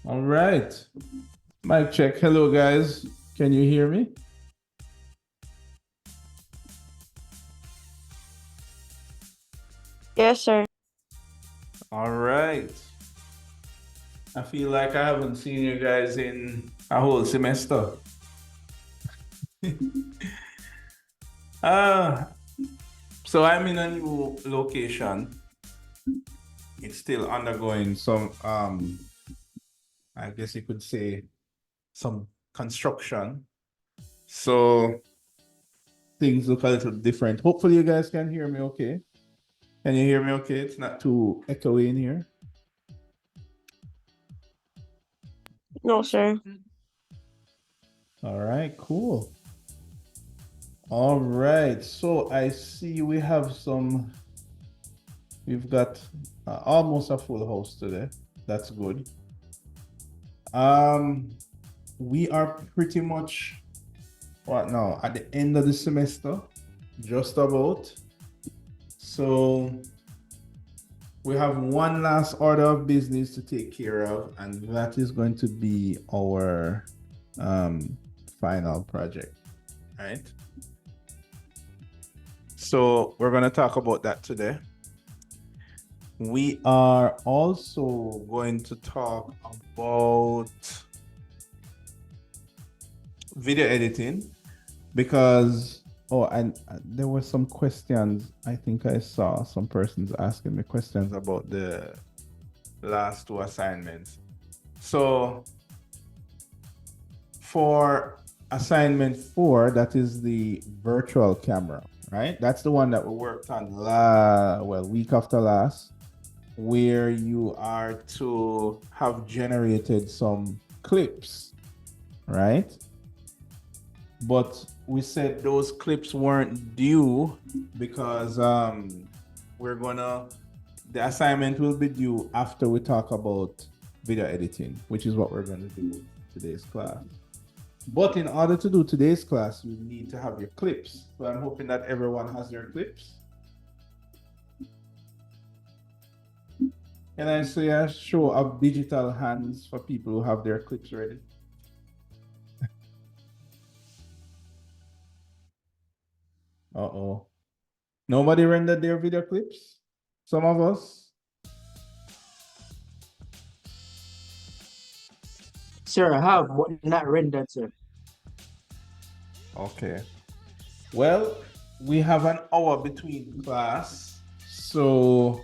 All right. Mic check. Hello, guys. Can you hear me? Yes, sir. All right. I feel like I haven't seen you guys in a whole semester. uh, so I'm in a new location. It's still undergoing some, I guess you could say, some construction. So things look a little different. Hopefully, you guys can hear me okay. Can you hear me okay? It's not too echoey in here. No, sir. All right, cool. All right, so I see we've got almost a full house today. That's good. Um, we are pretty much what now at the end of the semester, just about. So we have one last order of business to take care of, and that is going to be our final project, right? So we're going to talk about that today. We are also going to talk about video editing because, oh, and there were some questions. I think I saw some persons asking me questions about the last two assignments. So for assignment 4, that is the virtual camera, right? That's the one that we worked on week after last, where you are to have generated some clips, right? But we said those clips weren't due because the assignment will be due after we talk about video editing, which is what we're going to do today's class. But in order to do today's class, you need to have your clips. So I'm hoping that everyone has their clips. Can I see a show of digital hands for people who have their clips ready? Uh-oh. Nobody rendered their video clips? Some of us? Sir, I have, but not rendered, sir. Okay. Well, we have an hour between class. So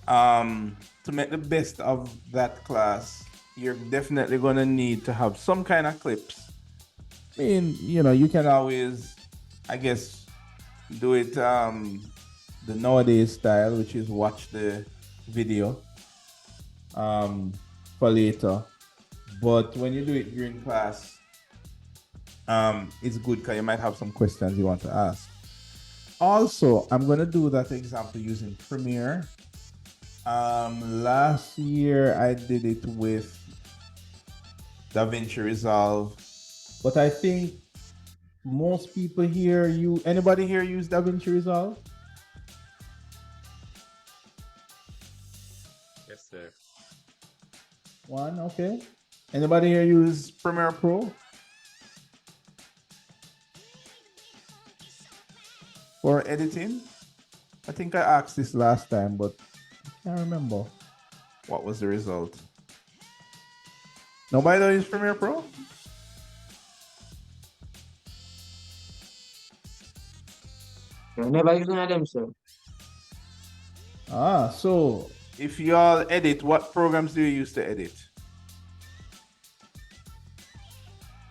to make the best of that class, you're definitely gonna need to have some kind of clips. I mean, you can always, I guess, do it the nowadays style, which is watch the video for later. But when you do it during class, it's good because you might have some questions you want to ask. Also, I'm gonna do that example using Premiere. Last year I did it with DaVinci Resolve, but I think most people here, anybody here use DaVinci Resolve? Yes, sir. One, okay. Anybody here use Premiere Pro? For editing? I think I asked this last time, but I can't remember what was the result. Nobody does use Premiere Pro? I never use one of them, sir. So if you all edit, what programs do you use to edit?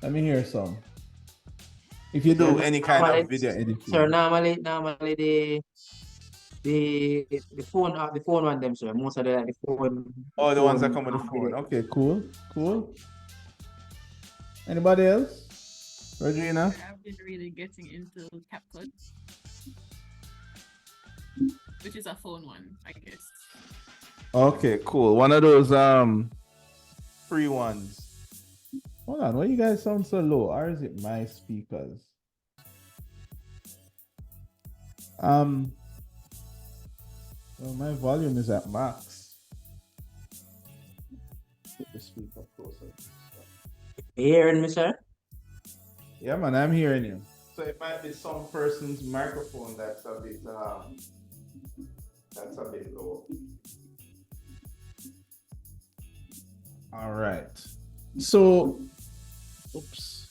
Let me hear some. If you do any kind of video editing. Sir, normally the phone one them, sir. Most of the phone. Oh, the ones that come with the phone. Okay, cool. Anybody else? Regina? I've been really getting into CapCut, which is a phone one, I guess. Okay, cool. One of those free ones. Hold on, why you guys sound so low? Or is it my speakers? Well, my volume is at max. Get the speaker closer. You hearing me, sir? Yeah, man, I'm hearing you. So it might be some person's microphone that's a bit low. All right. So, oops.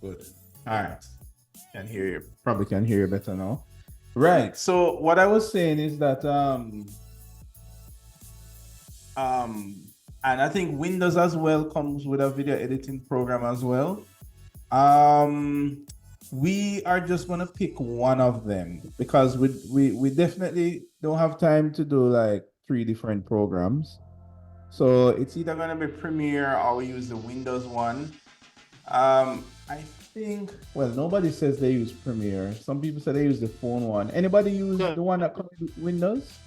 Good. All right. Can hear you. Probably can hear you better now. Right. So what I was saying is that and I think Windows as well comes with a video editing program as well. We are just gonna pick one of them because we definitely don't have time to do like 3 different programs. So it's either gonna be Premiere or we use the Windows one. I think, well, nobody says they use Premiere. Some people say they use the phone one. Anybody use Sir. the one that comes with Windows?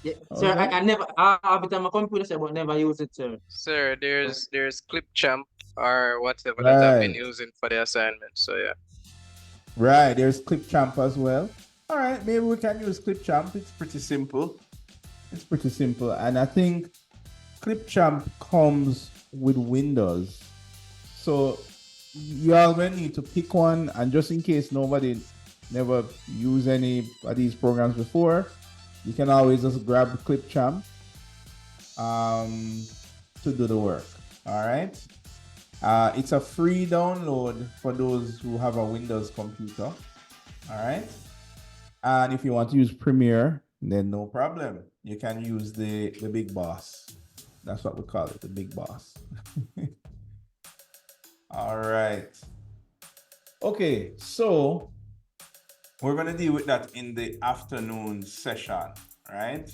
Yeah, sir, Okay. I have it on my computer, sir, but never use it, sir. Sir, there's Clipchamp or whatever that I've been Right. using for the assignment. So yeah. Right, there's Clipchamp as well. All right, maybe we can use Clipchamp. It's pretty simple. It's pretty simple. And I think Clipchamp comes with Windows. So you all will need to pick one. And just in case nobody never used any of these programs before, you can always just grab Clipchamp to do the work. All right. It's a free download for those who have a Windows computer. All right. And if you want to use Premiere, then no problem. You can use the big boss. That's what we call it, the big boss. All right. Okay, so we're going to deal with that in the afternoon session, right?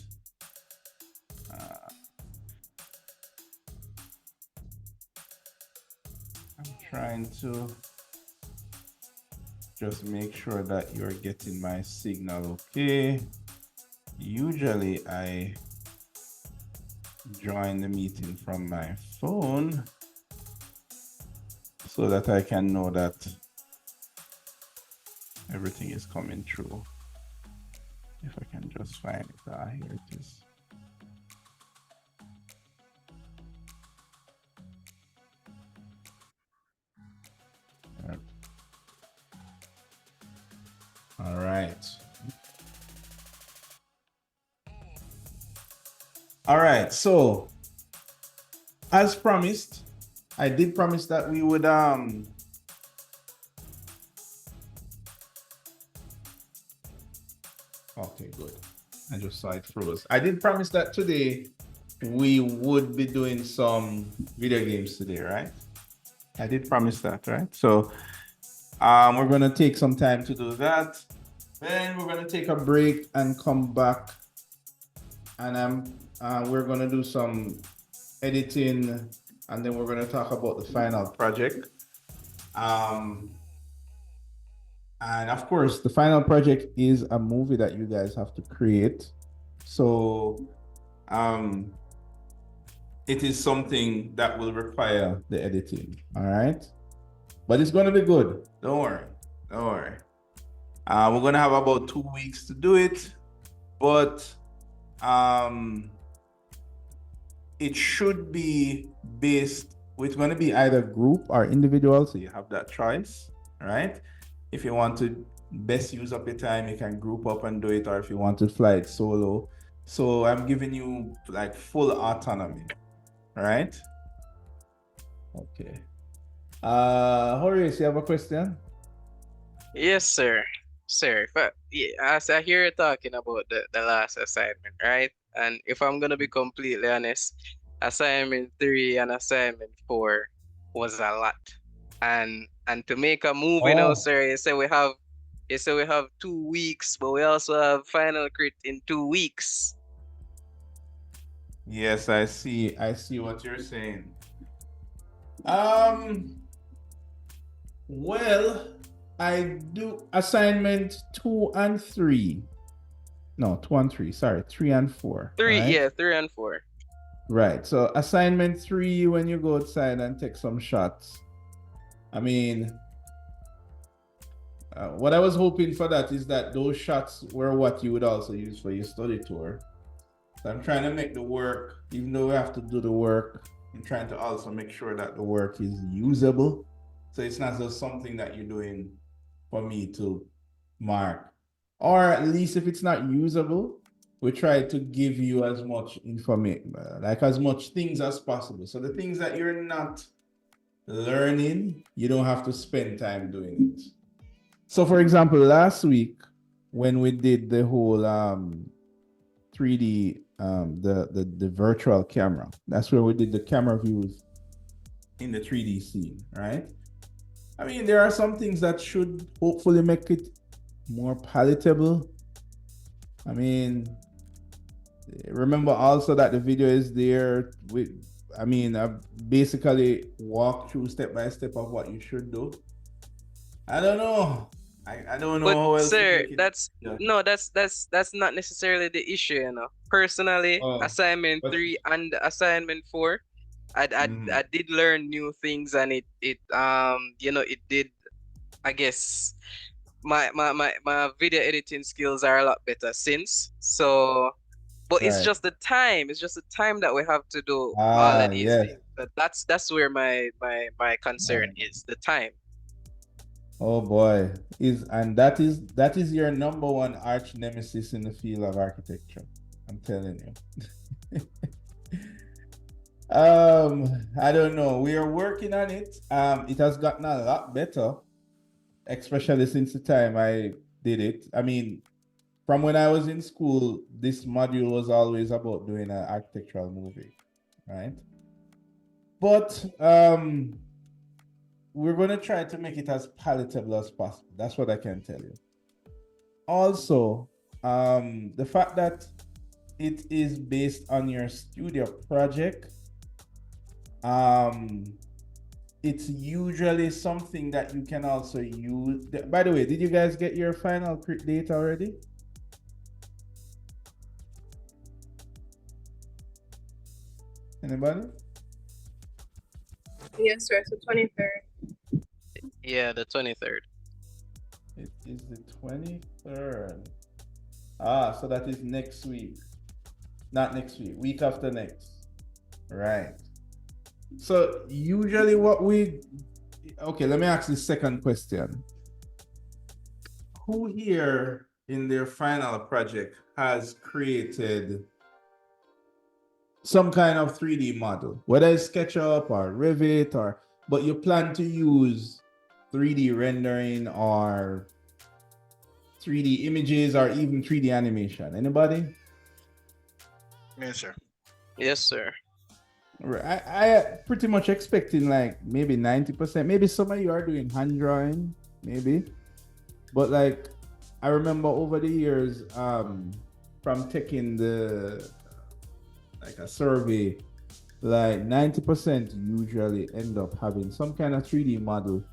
I'm trying to just make sure that you're getting my signal okay. Usually I join the meeting from my phone so that I can know that everything is coming through. If I can just find it, here it is. All right. All right. So, as promised, I did promise that we would okay, good. I just saw it froze. I did promise that today we would be doing some video games today, right? I did promise that, right? So we're gonna take some time to do that. Then we're gonna take a break and come back, and we're gonna do some editing, and then we're gonna talk about the final project. And of course, the final project is a movie that you guys have to create. So it is something that will require the editing, all right? But it's gonna be good. Don't worry. Don't worry. We're gonna have about 2 weeks to do it, but it should be based. It's gonna be either group or individual, so you have that choice, right? If you want to best use up your time, you can group up and do it, or if you want to fly it solo. So I'm giving you like full autonomy, right? Okay. Horace, you have a question? Yes, sir. Sir, as I hear you talking about the last assignment, right? And if I'm gonna be completely honest, assignment 3 and assignment 4 was a lot. And to make a movie now, sir, you say we have 2 weeks, but we also have final crit in 2 weeks. Yes, I see what you're saying. Well, I do assignment 2 and 3. No, 2 and 3. Sorry, 3 and 4. Three, right? yeah, 3 and 4. Right. So assignment 3, when you go outside and take some shots. I mean, what I was hoping for that is that those shots were what you would also use for your study tour. So I'm trying to make the work, even though we have to do the work, I'm trying to also make sure that the work is usable. So it's not just something that you're doing for me to mark. Or at least if it's not usable, we try to give you as much information, like as much things as possible. So the things that you're not learning, you don't have to spend time doing it. So for example, last week when we did the whole 3D the virtual camera, that's where we did the camera views in the 3D scene, right? I mean, there are some things that should hopefully make it more palatable. I mean, remember also that the video is there with, I mean, I basically walk through step by step of what you should do. I don't know. I don't know But how else to sir, make it. that's Yeah. no, that's not necessarily the issue, you know. Personally, Oh, assignment but 3 and assignment 4, I did learn new things, and it you know, it did, I guess my video editing skills are a lot better since. So, but it's right. just the time. It's just the time that we have to do all Ah, of these yes. things. But that's where my concern is, the time. Oh boy, that is your number one arch nemesis in the field of architecture. I'm telling you. I don't know. We are working on it. It has gotten a lot better, especially since the time I did it. I mean, from when I was in school, this module was always about doing an architectural movie, right? But we're going to try to make it as palatable as possible. That's what I can tell you. Also, the fact that it is based on your studio project, it's usually something that you can also use. By the way, did you guys get your final date already? Anybody? Yes, sir. So 23rd. Yeah, the 23rd. It is the 23rd. Ah, so that is next week. Not next week, week after next. Right. So usually okay, let me ask the second question. Who here in their final project has created some kind of 3D model, whether it's SketchUp or Revit, but you plan to use 3D rendering or 3D images or even 3D animation? Anybody? Yes, sir. Yes, sir. I pretty much expecting like maybe 90%. Maybe some of you are doing hand drawing, maybe. But like I remember over the years, from taking a survey, like 90% usually end up having some kind of 3D model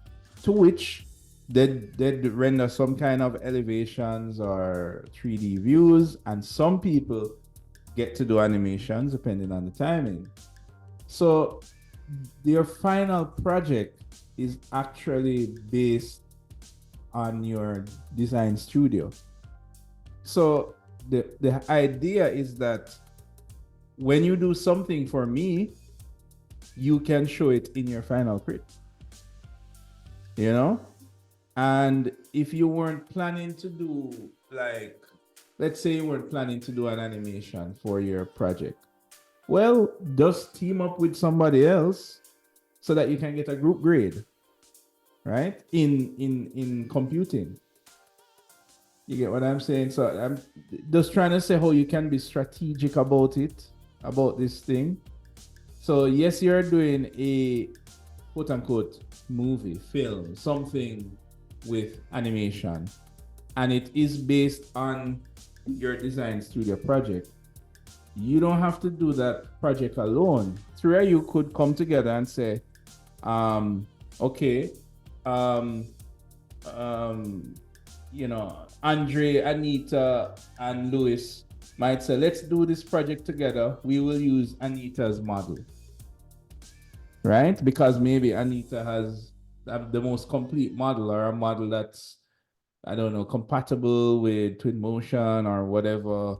to which they'd render some kind of elevations or 3D views, and some people get to do animations depending on the timing. So their final project is actually based on your design studio. So the idea is that when you do something for me, you can show it in your final crit. You know? And if you weren't planning to do, like, let's say you weren't planning to do an animation for your project, well, just team up with somebody else so that you can get a group grade, right? In computing. You get what I'm saying? So I'm just trying to say how you can be strategic about it, about this thing. So yes, you're doing a quote unquote movie, film, something with animation, and it is based on your design studio project. You don't have to do that project alone. Three of you could come together and say, okay, Andre, Anita, and Louis might say, let's do this project together. We will use Anita's model, right? Because maybe Anita has the most complete model, or a model that's, I don't know, compatible with Twinmotion or whatever,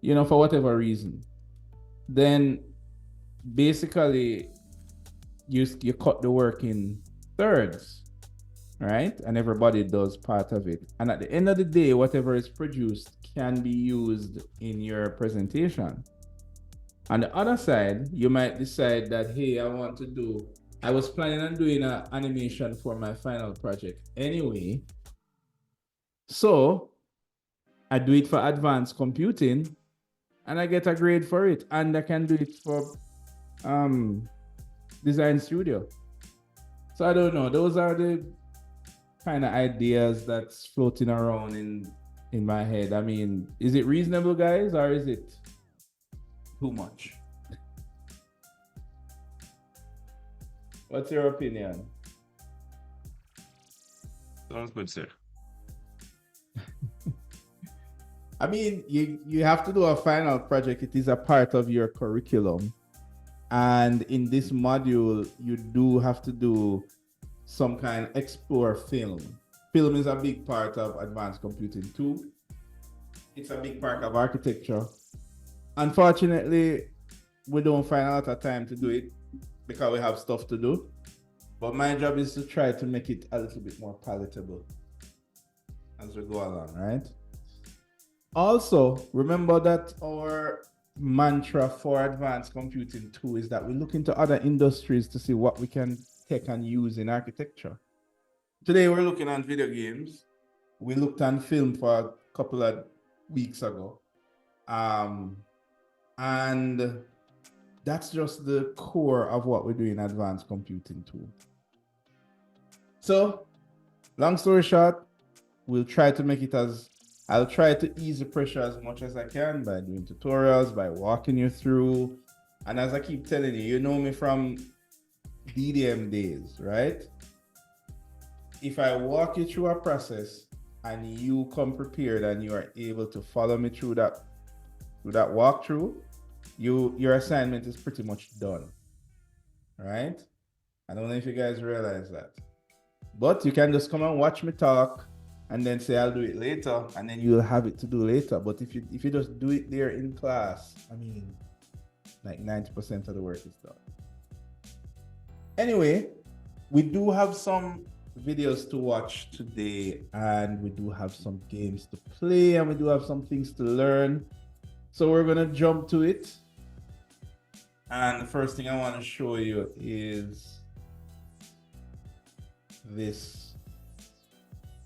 for whatever reason. Then basically you cut the work in thirds, right? And everybody does part of it. And at the end of the day, whatever is produced can be used in your presentation. On the other side, you might decide that, hey, I was planning on doing an animation for my final project anyway. So I do it for advanced computing and I get a grade for it. And I can do it for Design Studio. So I don't know. Those are the kind of ideas that's floating around in my head. I mean, is it reasonable, guys, or is it too much? What's your opinion? Sounds good, sir. I mean, you have to do a final project. It is a part of your curriculum. And in this module, you do have to do some kind of explore film. Film is a big part of advanced computing too. It's a big part of architecture. Unfortunately, we don't find a lot of time to do it because we have stuff to do. But my job is to try to make it a little bit more palatable as we go along, right? Also, remember that our mantra for advanced computing too is that we look into other industries to see what we can take and use in architecture. Today we're looking at video games. We looked at film for a couple of weeks ago. And that's just the core of what we do in advanced computing too. So, long story short, I'll try to ease the pressure as much as I can by doing tutorials, by walking you through. And as I keep telling you, you know me from DDM days, right? If I walk you through a process and you come prepared and you are able to follow me through that walkthrough, your assignment is pretty much done, right? I don't know if you guys realize that. But you can just come and watch me talk and then say I'll do it later, and then you'll have it to do later. But if you just do it there in class, I mean, like 90% of the work is done. Anyway, we do have some videos to watch today, and we do have some games to play, and we do have some things to learn. So we're gonna jump to it. And the first thing I want to show you is this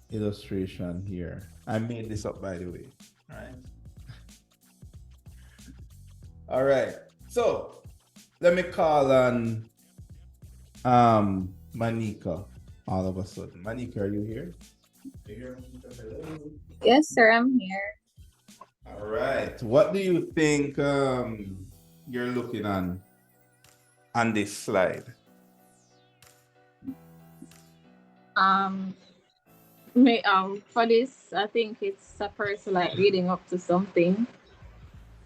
illustration here. I made this up, by the way. All right. So let me call on Manika all of a sudden. Manika, are you here? Hello. Yes, sir, I'm here. All right. What do you think you're looking on this slide? For this, I think it's a person like reading up to something.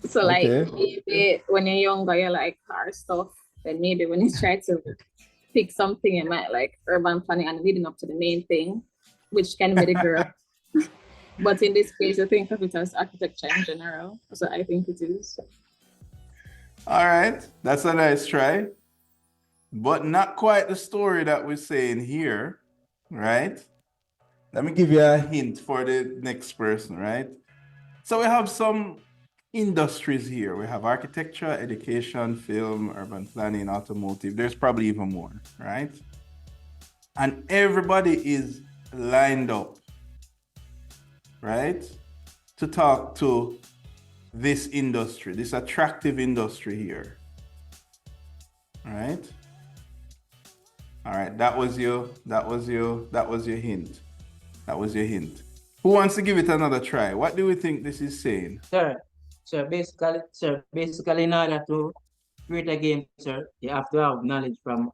So like Okay. maybe when you're younger, you like car stuff. Then maybe when you try to pick something, you might like urban planning and leading up to the main thing, which can be the girl. But in this case, I think of it as architecture in general. So I think it is. All right. That's a nice try. But not quite the story that we're saying here, right? Let me give you a hint for the next person, right? So we have some industries here. We have architecture, education, film, urban planning, automotive. There's probably even more, right? And everybody is lined up, right, to talk to this industry, this attractive industry here, right? All right, that was your hint. That was your hint. Who wants to give it another try? What do we think this is saying? Sir, basically in order to create a game, sir, you have to have knowledge from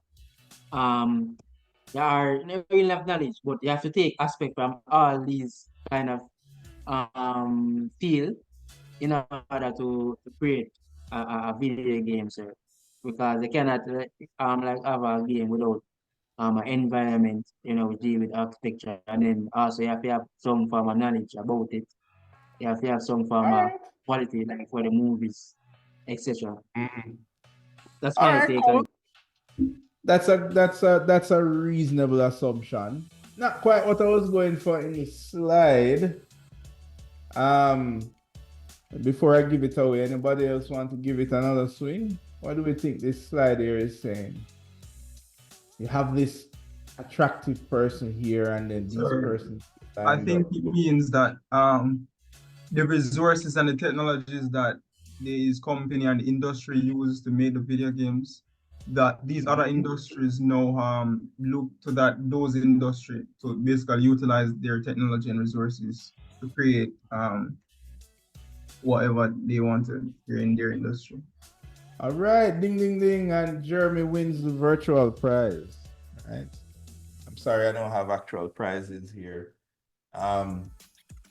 there are no real enough knowledge, but you have to take aspect from all these kind of field in order to create a video game, sir. Because they cannot like have a game without an environment, which deal with architecture, and then also you have to have some form of knowledge about it. You have to have some All form of right. quality like for the movies, etc. Mhm. That's All my right, take on cool. it. That's a reasonable assumption. Not quite what I was going for in the slide. Um, before I give it away, anybody else want to give it another swing? What do we think this slide here is saying? You have this attractive person here, and then these So persons I lined think up. it means that the resources and the technologies that this company and the industry use to make the video games, that these other industries now look to those industry to basically utilize their technology and resources to create whatever they want to create in their industry. All right, ding, ding, ding, and Jeremy wins the virtual prize. Right. I'm sorry, I don't have actual prizes here.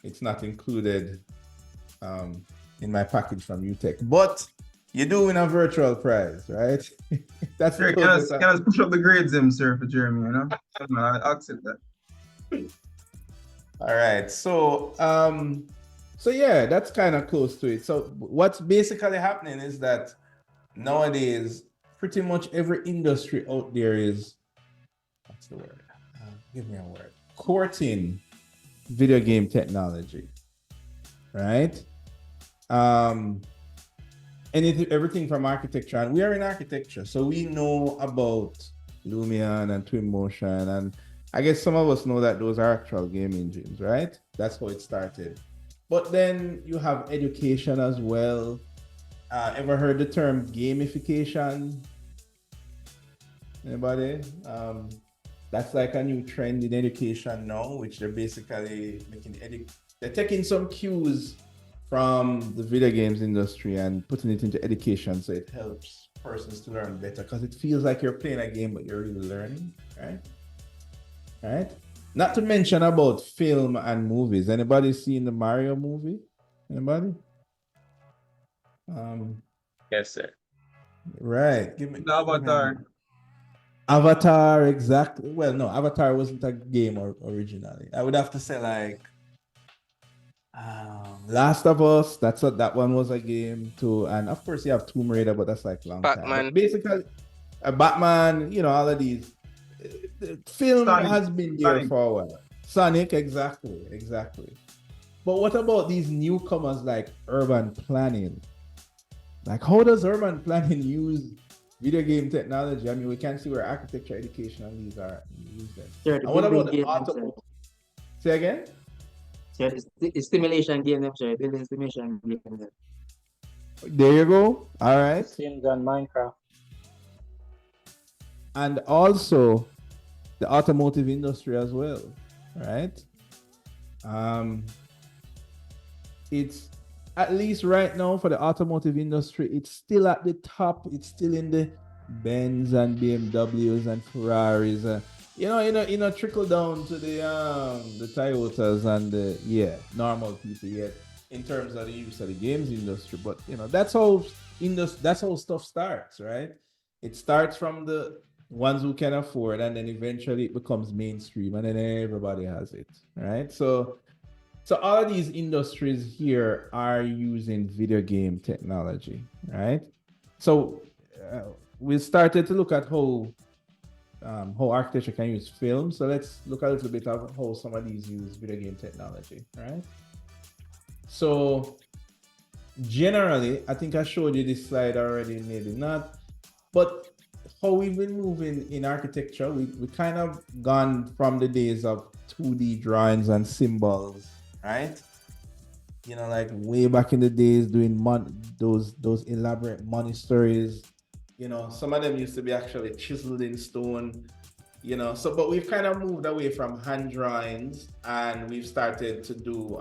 It's not included in my package from UTech, but you do win a virtual prize, right? That's Sir, a can little us, bit can us push up the grades, sir, for Jeremy, you know? I'll accept that. all right. So yeah, that's kind of close to it. So what's basically happening is that nowadays, pretty much every industry out there is, what's the word? Give me a word. Courting video game technology, right? Everything from architecture, and we are in architecture, so we know about Lumion and Twinmotion, and I guess some of us know that those are actual game engines, right? That's how it started. But then you have education as well. Ever heard the term gamification? Anybody? That's like a new trend in education now, which they're basically they're taking some cues from the video games industry and putting it into education, so it helps persons to learn better, because it feels like you're playing a game but you're really learning, right? Right? Not to mention about film and movies. Anybody seen the Mario movie? Anybody? Yes, sir. Right. The Give me Avatar. Avatar, exactly. Well, no, Avatar wasn't a game originally. I would have to say like Last of Us. That one was a game too, and of course you have Tomb Raider, but that's like long time. Batman. But basically, Batman. All of these. The film Sonic. has been there Sonic. for a while. Sonic, exactly. But what about these newcomers like urban planning? Like, how does urban planning use video game technology? I mean, we can see where architecture, education, and these are used. Sir, And what about the automotive? Say again? Sir, the stimulation game, sir. Building stimulation game. Sir. There you go. All right. Sims and Minecraft. And also the automotive industry as well, right? It's at least right now for the automotive industry, it's still at the top. It's still in the Benz and BMWs and Ferraris. Trickle down to the Toyotas and the normal people yet in terms of the use of the games industry. But that's how stuff starts, right? It starts from the ones who can afford, and then eventually it becomes mainstream, and then everybody has it, right? So all of these industries here are using video game technology, right? So we started to look at how architecture can use film. So let's look a little bit of how some of these use video game technology, right? So generally, I think I showed you this slide already, maybe not, but how we've been moving in architecture, we kind of gone from the days of 2D drawings and symbols, right? Like way back in the days doing those elaborate money stories. Some of them used to be actually chiseled in stone. But we've kind of moved away from hand drawings, and we've started to do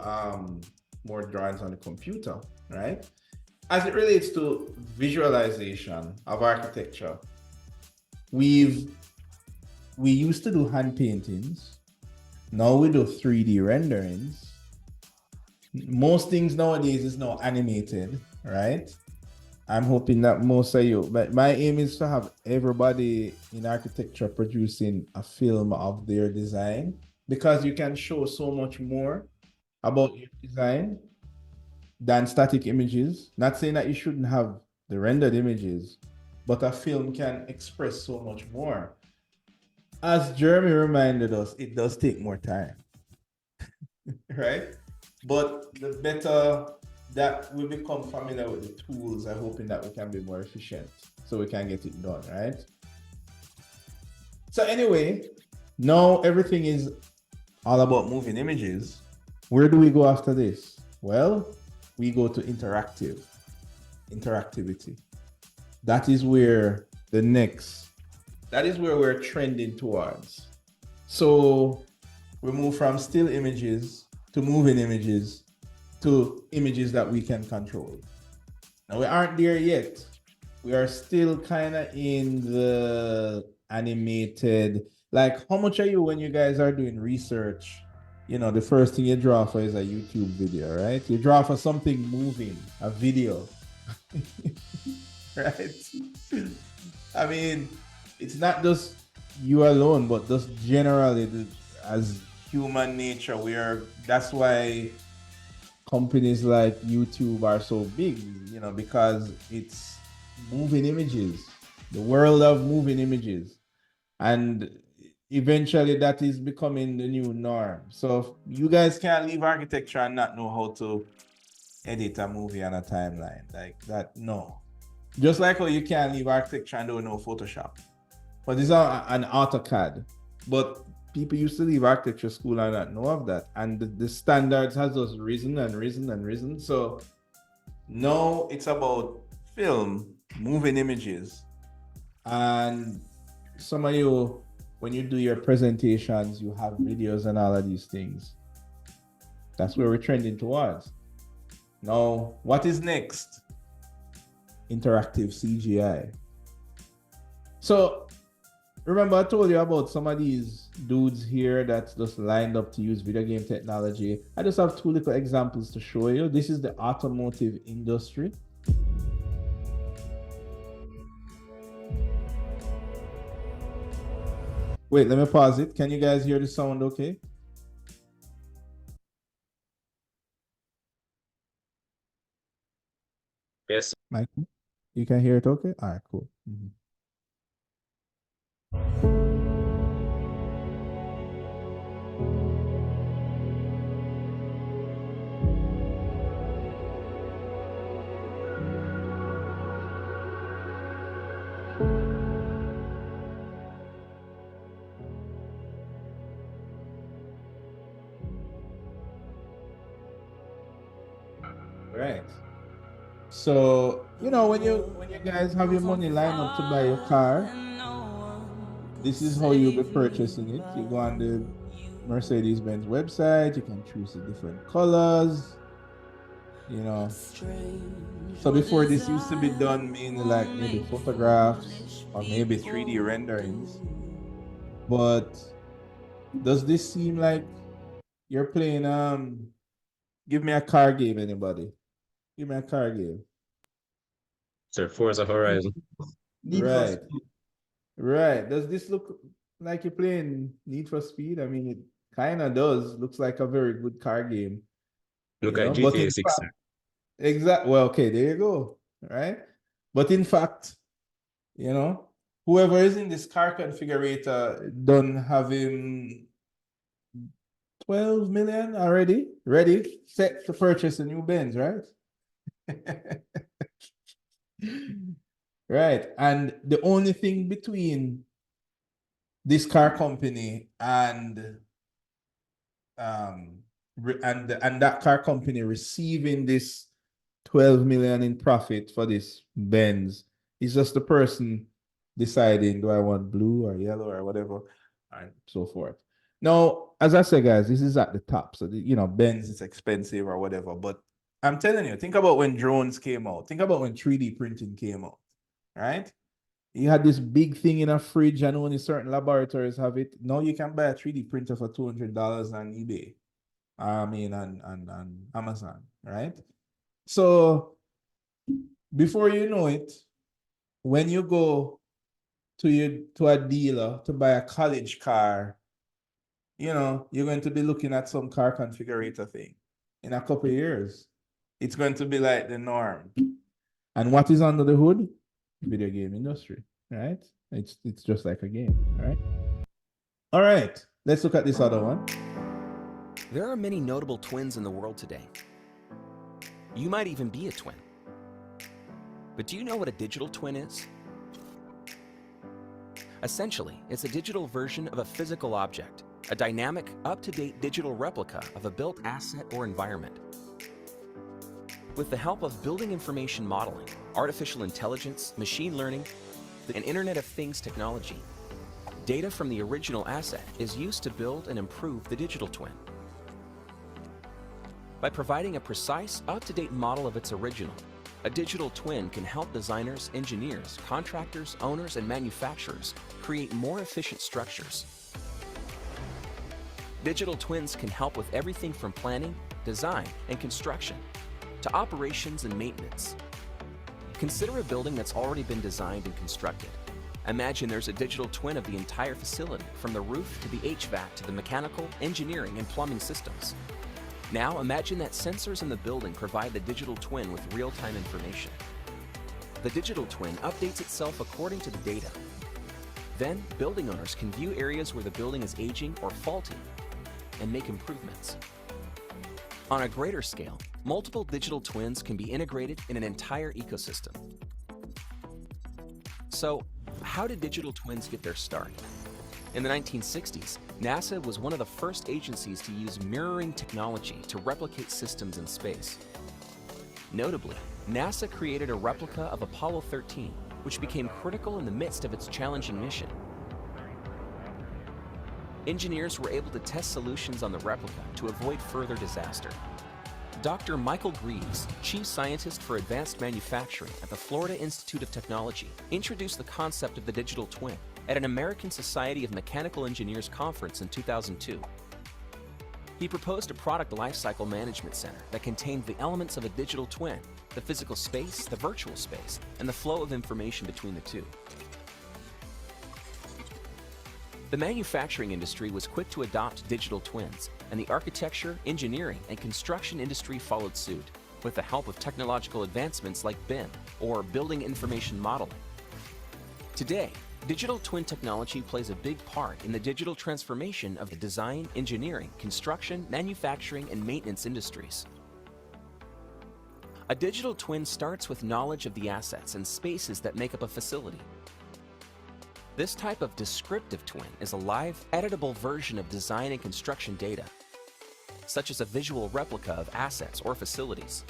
more drawings on the computer, right? As it relates to visualization of architecture, we've we used to do hand paintings. Now we do 3D renderings. Most things nowadays is now animated, right? I'm hoping that most of you, but my aim is to have everybody in architecture producing a film of their design, because you can show so much more about your design than static images. Not saying that you shouldn't have the rendered images, but a film can express so much more. As Jeremy reminded us, it does take more time, right? But the better that we become familiar with the tools, I'm hoping that we can be more efficient so we can get it done, right? So anyway, now everything is all about moving images. Where do we go after this? Well, we go to interactivity. That is where we're trending towards. So we move from still images to moving images to images that we can control. Now we aren't there yet. We are still kind of in the animated. Like, how much are you when you guys are doing research? You know, the first thing you draw for is a YouTube video, right? You draw for something moving, a video, right? I mean, it's not just you alone, but just generally as human nature, that's why companies like YouTube are so big, you know, because it's moving images, the world of moving images. And eventually that is becoming the new norm. So you guys can't leave architecture and not know how to edit a movie on a timeline like that. No. Just like how you can't leave architecture and don't know Photoshop. But this is an AutoCAD. But people used to leave architecture school and not know of that. And the standards has just risen and risen and risen. So now it's about film, moving images. And some of you, when you do your presentations, you have videos and all of these things. That's where we're trending towards. Now, what is next? Interactive CGI. So remember I told you about some of these dudes here that's just lined up to use video game technology. I just have two little examples to show you. This is the automotive industry. Wait, let me pause it. Can you guys hear the sound okay? Yes. Mike, you can hear it okay? All right, cool. Right. So, you know, when you guys have your money lined up to buy your car, this is how you'll be purchasing it. You go on the Mercedes-Benz website, you can choose the different colors, you know. So before, this used to be done mainly like maybe photographs or maybe 3D renderings. But does this seem like you're playing give me a car game, anybody? Give me a car game. Sir, Forza Horizon. Need for Right. Speed. Right. Does this look like you're playing Need for Speed? I mean, it kind of does. Looks like a very good car game. Look You at know, but GTA in 6, fact, sir. well, okay, there you go. Right. But in fact, you know, whoever is in this car configurator don't have him 12 million already ready, set to purchase a new Benz, right? Right. And the only thing between this car company and that car company receiving this 12 million in profit for this Benz is just the person deciding, do I want blue or yellow or whatever, and so forth. Now, as I say, guys, this is at the top. So, you know, Benz is expensive or whatever. But I'm telling you, think about when drones came out. Think about when 3D printing came out, right? You had this big thing in a fridge and only certain laboratories have it. Now you can buy a 3D printer for $200 on eBay. I mean, on Amazon, right? So before you know it, when you go to a dealer to buy a college car, you're going to be looking at some car configurator thing. In a couple of years, it's going to be like the norm. And what is under the hood? Video game industry, right? It's just like a game, right? All right, let's look at this other one. There are many notable twins in the world today. You might even be a twin. But do you know what a digital twin is? Essentially, it's a digital version of a physical object, a dynamic, up-to-date digital replica of a built asset or environment. With the help of building information modeling, artificial intelligence, machine learning, and Internet of Things technology, data from the original asset is used to build and improve the digital twin. By providing a precise, up-to-date model of its original, a digital twin can help designers, engineers, contractors, owners, and manufacturers create more efficient structures. Digital twins can help with everything from planning, design, and construction to operations and maintenance. Consider a building that's already been designed and constructed. Imagine there's a digital twin of the entire facility, from the roof to the HVAC to the mechanical, engineering, and plumbing systems. Now imagine that sensors in the building provide the digital twin with real-time information. The digital twin updates itself according to the data. Then, building owners can view areas where the building is aging or faulty and make improvements. On a greater scale, multiple digital twins can be integrated in an entire ecosystem. So, how did digital twins get their start? In the 1960s, NASA was one of the first agencies to use mirroring technology to replicate systems in space. Notably, NASA created a replica of Apollo 13, which became critical in the midst of its challenging mission. Engineers were able to test solutions on the replica to avoid further disaster. Dr. Michael Greaves, Chief Scientist for Advanced Manufacturing at the Florida Institute of Technology, introduced the concept of the digital twin at an American Society of Mechanical Engineers conference in 2002. He proposed a product lifecycle management center that contained the elements of a digital twin, the physical space, the virtual space, and the flow of information between the two. The manufacturing industry was quick to adopt digital twins, and the architecture, engineering, and construction industry followed suit, with the help of technological advancements like BIM, or Building Information Modeling. Today, digital twin technology plays a big part in the digital transformation of the design, engineering, construction, manufacturing, and maintenance industries. A digital twin starts with knowledge of the assets and spaces that make up a facility. This type of descriptive twin is a live, editable version of design and construction data, such as a visual replica of assets or facilities.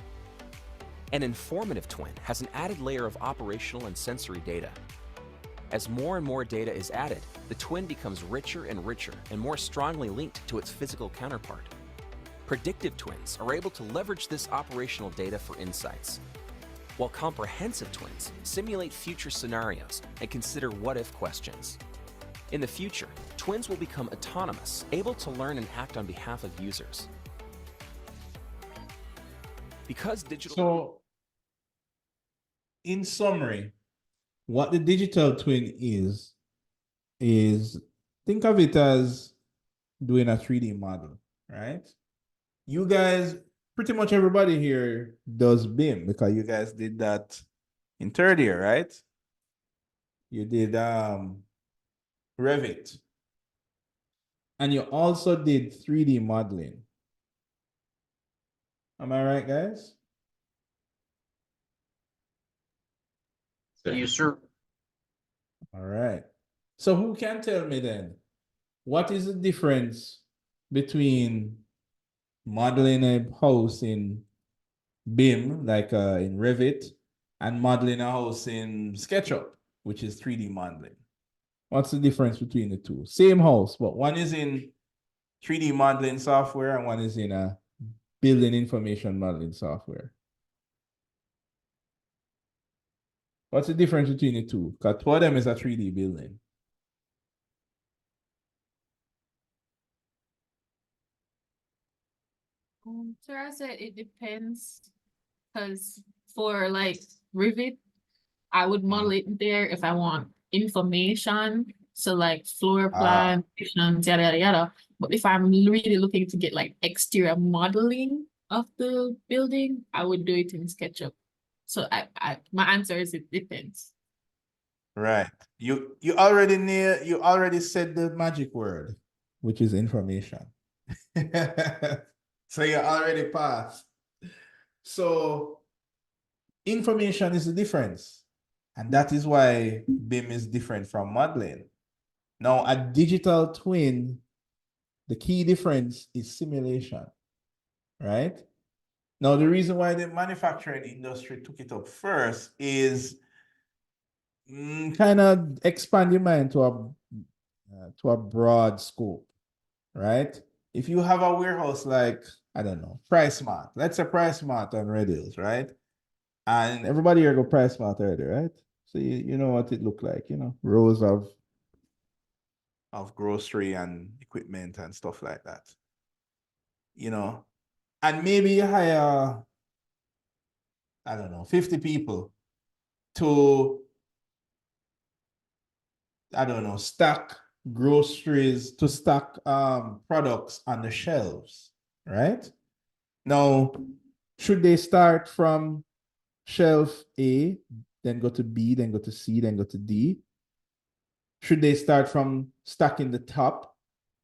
An informative twin has an added layer of operational and sensory data. As more and more data is added, the twin becomes richer and richer and more strongly linked to its physical counterpart. Predictive twins are able to leverage this operational data for insights, while comprehensive twins simulate future scenarios and consider what-if questions. In the future, twins will become autonomous, able to learn and act on behalf of users. Because digital... So, in summary, what the digital twin is think of it as doing a 3D model, right? You guys, pretty much everybody here does BIM because you guys did that in third year, right? You did Revit. And you also did 3D modeling. Am I right, guys? Yes, sir. All right. So who can tell me then, what is the difference between modeling a house in BIM, like in Revit, and modeling a house in SketchUp, which is 3D modeling? What's the difference between the two? Same house, but one is in 3D modeling software and one is in a building information modeling software. What's the difference between the two? Because two of them is a 3D building. So I said it depends, because for like Rivet, I would model it there if I want information. So like floor plan, sections, yada yada yada. But if I'm really looking to get like exterior modeling of the building, I would do it in SketchUp. So my answer is it depends. Right. You already said the magic word, which is information. So you already passed. So information is the difference. And that is why BIM is different from modeling. Now, a digital twin, the key difference is simulation, right? Now, the reason why the manufacturing industry took it up first is kind of expand your mind to a broad scope, right? If you have a warehouse like, I don't know, PriceSmart, let's say PriceSmart on Red Hills, right? And everybody here go PriceSmart already, right? So you know what it look like, rows of grocery and equipment and stuff like that. And maybe you hire, I don't know, 50 people to, I don't know, stack groceries, to stack products on the shelves, right? Now, should they start from shelf A, then go to B, then go to C, then go to D? Should they start from stacking the top,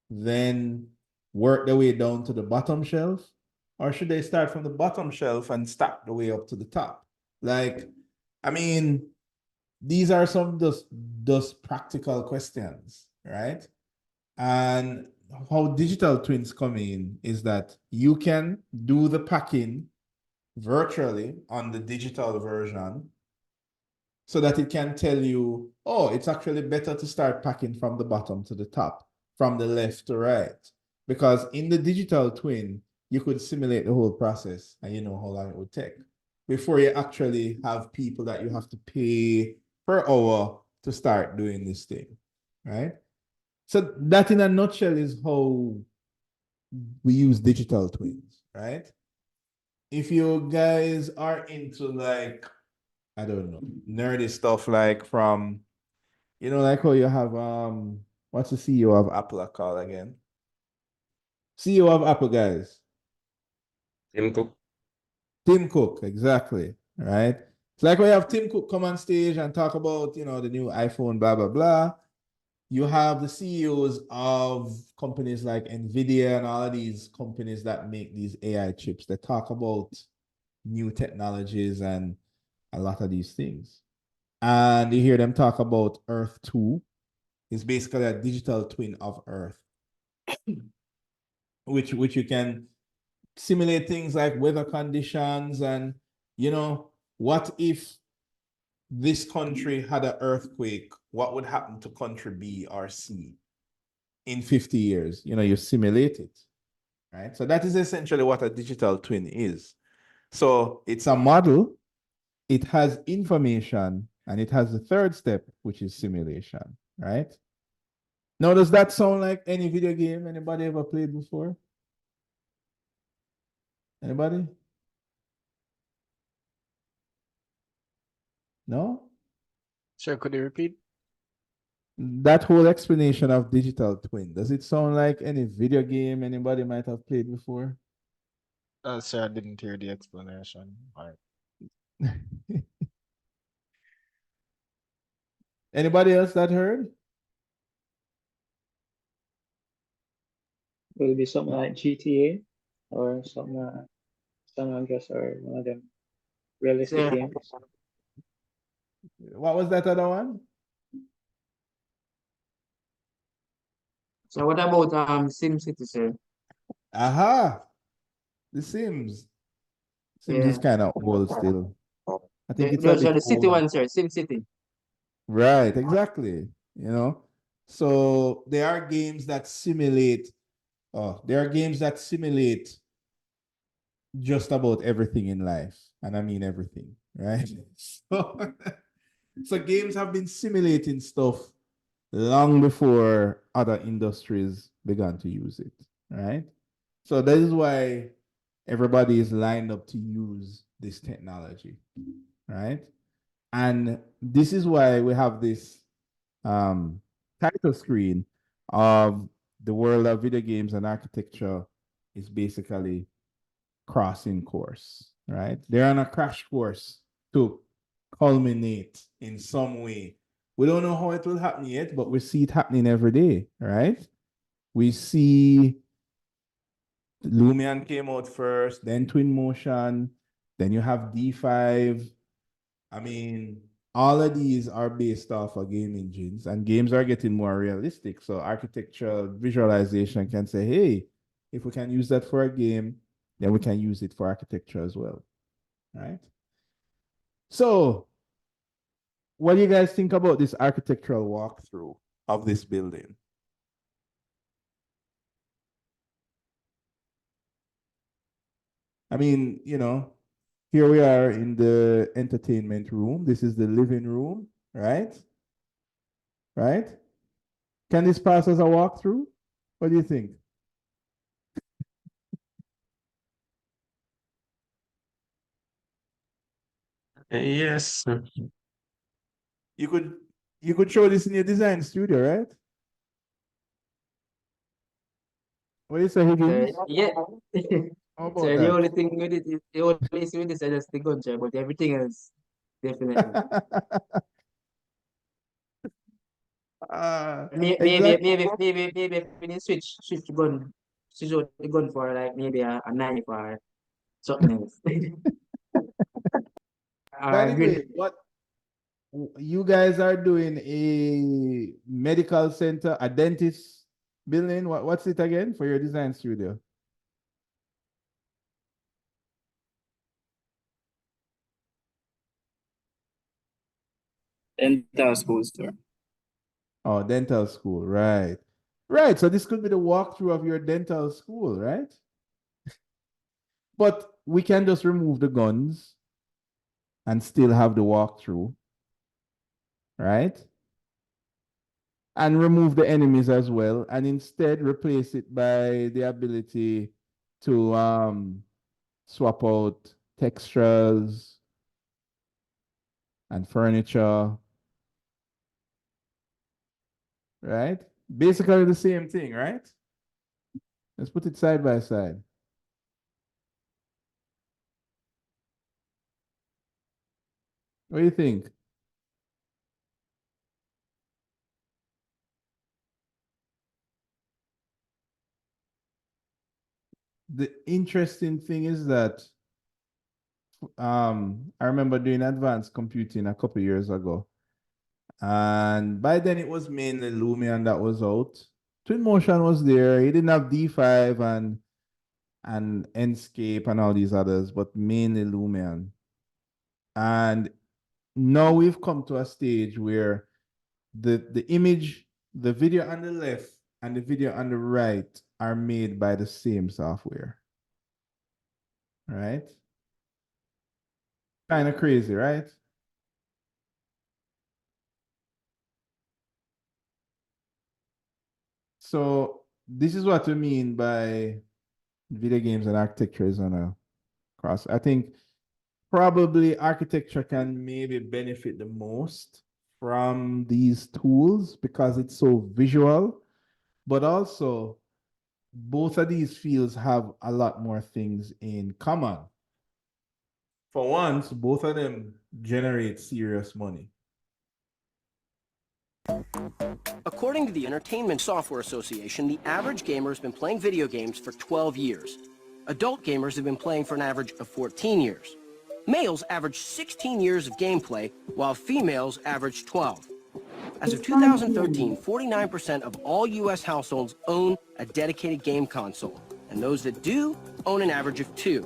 then work their way down to the bottom shelf? Or should they start from the bottom shelf and stack the way up to the top? Like, I mean, these are some just practical questions, right? And how digital twins come in is that you can do the packing virtually on the digital version so that it can tell you, oh, it's actually better to start packing from the bottom to the top, from the left to right. Because in the digital twin, you could simulate the whole process and you know how long it would take before you actually have people that you have to pay per hour to start doing this thing, right? So that in a nutshell is how we use digital twins, right? If you guys are into like, I don't know, nerdy stuff like from, like how you have what's the CEO of Apple called again? CEO of Apple, guys. Tim Cook. Tim Cook, exactly. Right. It's like when you have Tim Cook come on stage and talk about, the new iPhone, blah, blah, blah. You have the CEOs of companies like Nvidia and all of these companies that make these AI chips. They talk about new technologies and a lot of these things. And you hear them talk about Earth 2. It's basically a digital twin of Earth, which you can simulate things like weather conditions and, what if this country had an earthquake? What would happen to country B or C in 50 years? You simulate it, right? So that is essentially what a digital twin is. So it's a model, it has information, and it has the third step, which is simulation, right? Now, does that sound like any video game anybody ever played before? Anybody? No? Sir, could you repeat? That whole explanation of digital twin, does it sound like any video game anybody might have played before? Sir, I didn't hear the explanation. All right. Anybody else that heard? Will it be something like GTA or something I guess, or one of them realistic Sir, games? What was that other one? so what about SimCity, sir? Aha! The Sims. Sims is Yeah. kind of old still. I think it's a Those are bit the city old. ones, sir. SimCity. Right, exactly. So there are games that simulate, just about everything in life. And I mean everything, right? So So games have been simulating stuff long before other industries began to use it, right? So that is why everybody is lined up to use this technology, right? And this is why we have this title screen of the world of video games and architecture is basically crossing course, right? They're on a crash course to culminate in some way. We don't know how it will happen yet, but we see it happening every day, right? We see Lumion came out first, then Twin Motion, then you have D5. I mean, all of these are based off of game engines, and games are getting more realistic. So architectural visualization can say, hey, if we can use that for a game, then we can use it for architecture as well, right? So what do you guys think about this architectural walkthrough of this building? I mean, here we are in the entertainment room. This is the living room, right? Right? Can this pass as a walkthrough? What do you think? Yes. You could show this in your design studio, right? What do you say, Higgins? Yeah. How about So the that? only thing with it is the only issue with this is just the gunshot, but everything else definitely. Maybe when you switch the gun, switch out the gun for like maybe a knife or something else. By Or the grill. way, what you guys are doing a medical center, a dentist building? What's it again for your design studio? Dental school, sir. Oh, dental school, right. Right. So this could be the walkthrough of your dental school, right? But we can just remove the guns and still have the walkthrough, right? And remove the enemies as well, and instead replace it by the ability to swap out textures and furniture, right? Basically the same thing, right? Let's put it side by side. What do you think? The interesting thing is that I remember doing advanced computing a couple years ago. And by then it was mainly Lumion that was out. Twinmotion was there. He didn't have D5 and Enscape and all these others, but mainly Lumion. And now we've come to a stage where the image, the video on the left and the video on the right are made by the same software. Right? Kind of crazy, right? So this is what we mean by video games and architecture is on a cross. I think probably architecture can maybe benefit the most from these tools because it's so visual, but also both of these fields have a lot more things in common. For once, both of them generate serious money. According to the Entertainment Software Association, the average gamer has been playing video games for 12 years. Adult gamers have been playing for an average of 14 years. Males average 16 years of gameplay, while females average 12. As of 2013, 49% of all U.S. households own a dedicated game console, and those that do own an average of 2.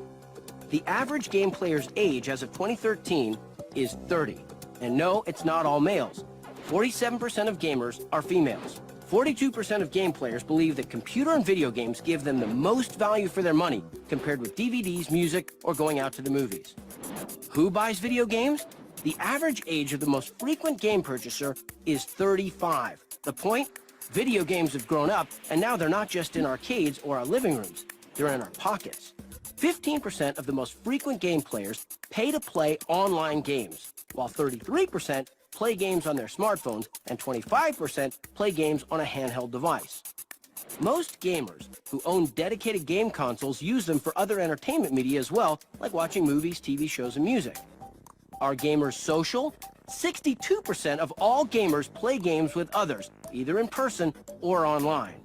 The average game player's age as of 2013 is 30. And no, it's not all males. 47% of gamers are females. 42% of game players believe that computer and video games give them the most value for their money compared with DVDs, music, or going out to the movies. Who buys video games? The average age of the most frequent game purchaser is 35. The point? Video games have grown up, and now they're not just in arcades or our living rooms. They're in our pockets. 15% of the most frequent game players pay to play online games, while 33% play games on their smartphones and 25% play games on a handheld device. Most gamers who own dedicated game consoles use them for other entertainment media as well, like watching movies, TV shows, and music. Are gamers social? 62% of all gamers play games with others, either in person or online.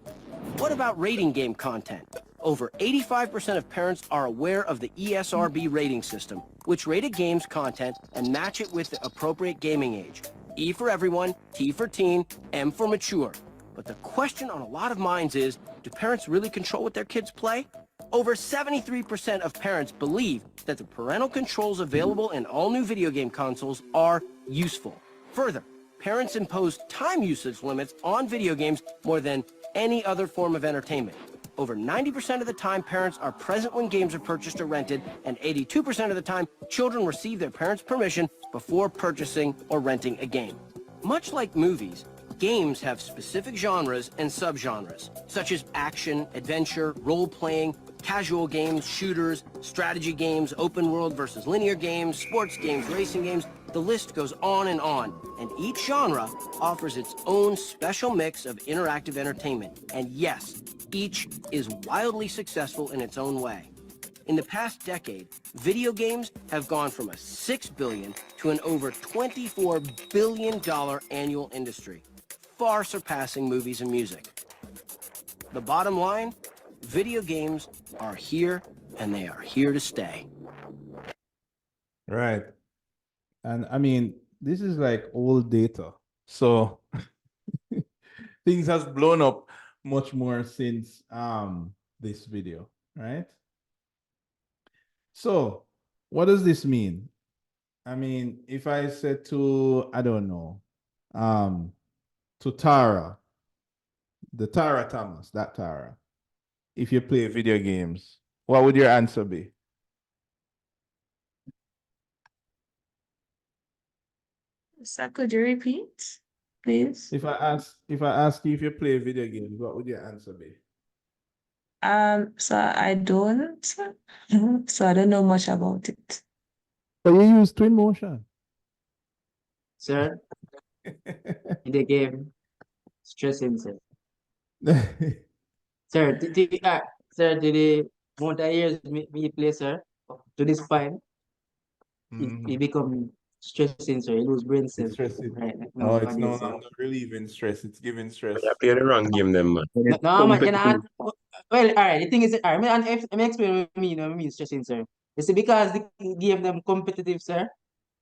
What about rating game content? Over 85% of parents are aware of the ESRB rating system, which rated games content and match it with the appropriate gaming age. E for everyone, T for teen, M for mature. But the question on a lot of minds is, do parents really control what their kids play? Over 73% of parents believe that the parental controls available in all new video game consoles are useful. Further, parents impose time usage limits on video games more than any other form of entertainment. Over 90% of the time, parents are present when games are purchased or rented, and 82% of the time, children receive their parents' permission before purchasing or renting a game. Much like movies, games have specific genres and subgenres, such as action, adventure, role-playing, casual games, shooters, strategy games, open world versus linear games, sports games, racing games. The list goes on, and each genre offers its own special mix of interactive entertainment. And yes, each is wildly successful in its own way. In the past decade, video games have gone from a $6 billion to an over $24 billion annual industry, far surpassing movies and music. The bottom line, video games are here, and they are here to stay. Right. And I mean, this is like old data. So things has blown up much more since this video, right? So what does this mean? I mean, if I said to, I don't know, to Tara, the Tara Thomas, that Tara, if you play video games, what would your answer be? So could you repeat, please? If I ask you if you play video games, what would your answer be? So I don't, so I don't know much about it. But you use twin motion. Sir, in the game, stressing, sir. Sir, sir, did the amount of years me play, sir, to this point, it become stressing, sir. You lose brain cells. It's stressing. Right, No, it's no nowadays, sir. longer relieving stress. It's giving stress. You play the wrong game, then, man. No, man, you know, well, all right, the thing is, all right, let me explain what I mean, stressing, sir. You see, because the game them competitive, sir,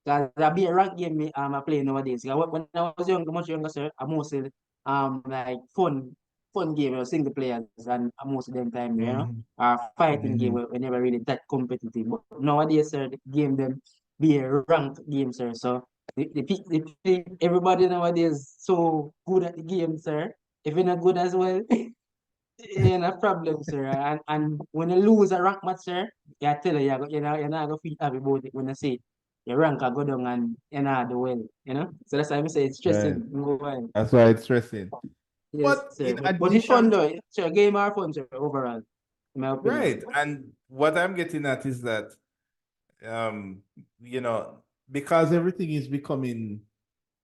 because that be a rank game I play nowadays. 'Cause when I was young, much younger, sir, I mostly like fun game, single players, and most of them time, you know, fighting game were never really that competitive. But nowadays, sir, the game them be a ranked game, sir. So everybody nowadays so good at the game, sir. If you're not good as well, you're not problem, sir. And when you lose a rank match, sir, I tell you, you're not gonna feel happy about it when I say your rank I go down and you're not do well, you know. So that's why I say it's Right. stressing. Go on. That's why it's stressing. Yes, But sir. in But it's fun addition, though. Sure, game are fun, sir, overall, in my opinion. right. And what I'm getting at is that, you know, because everything is becoming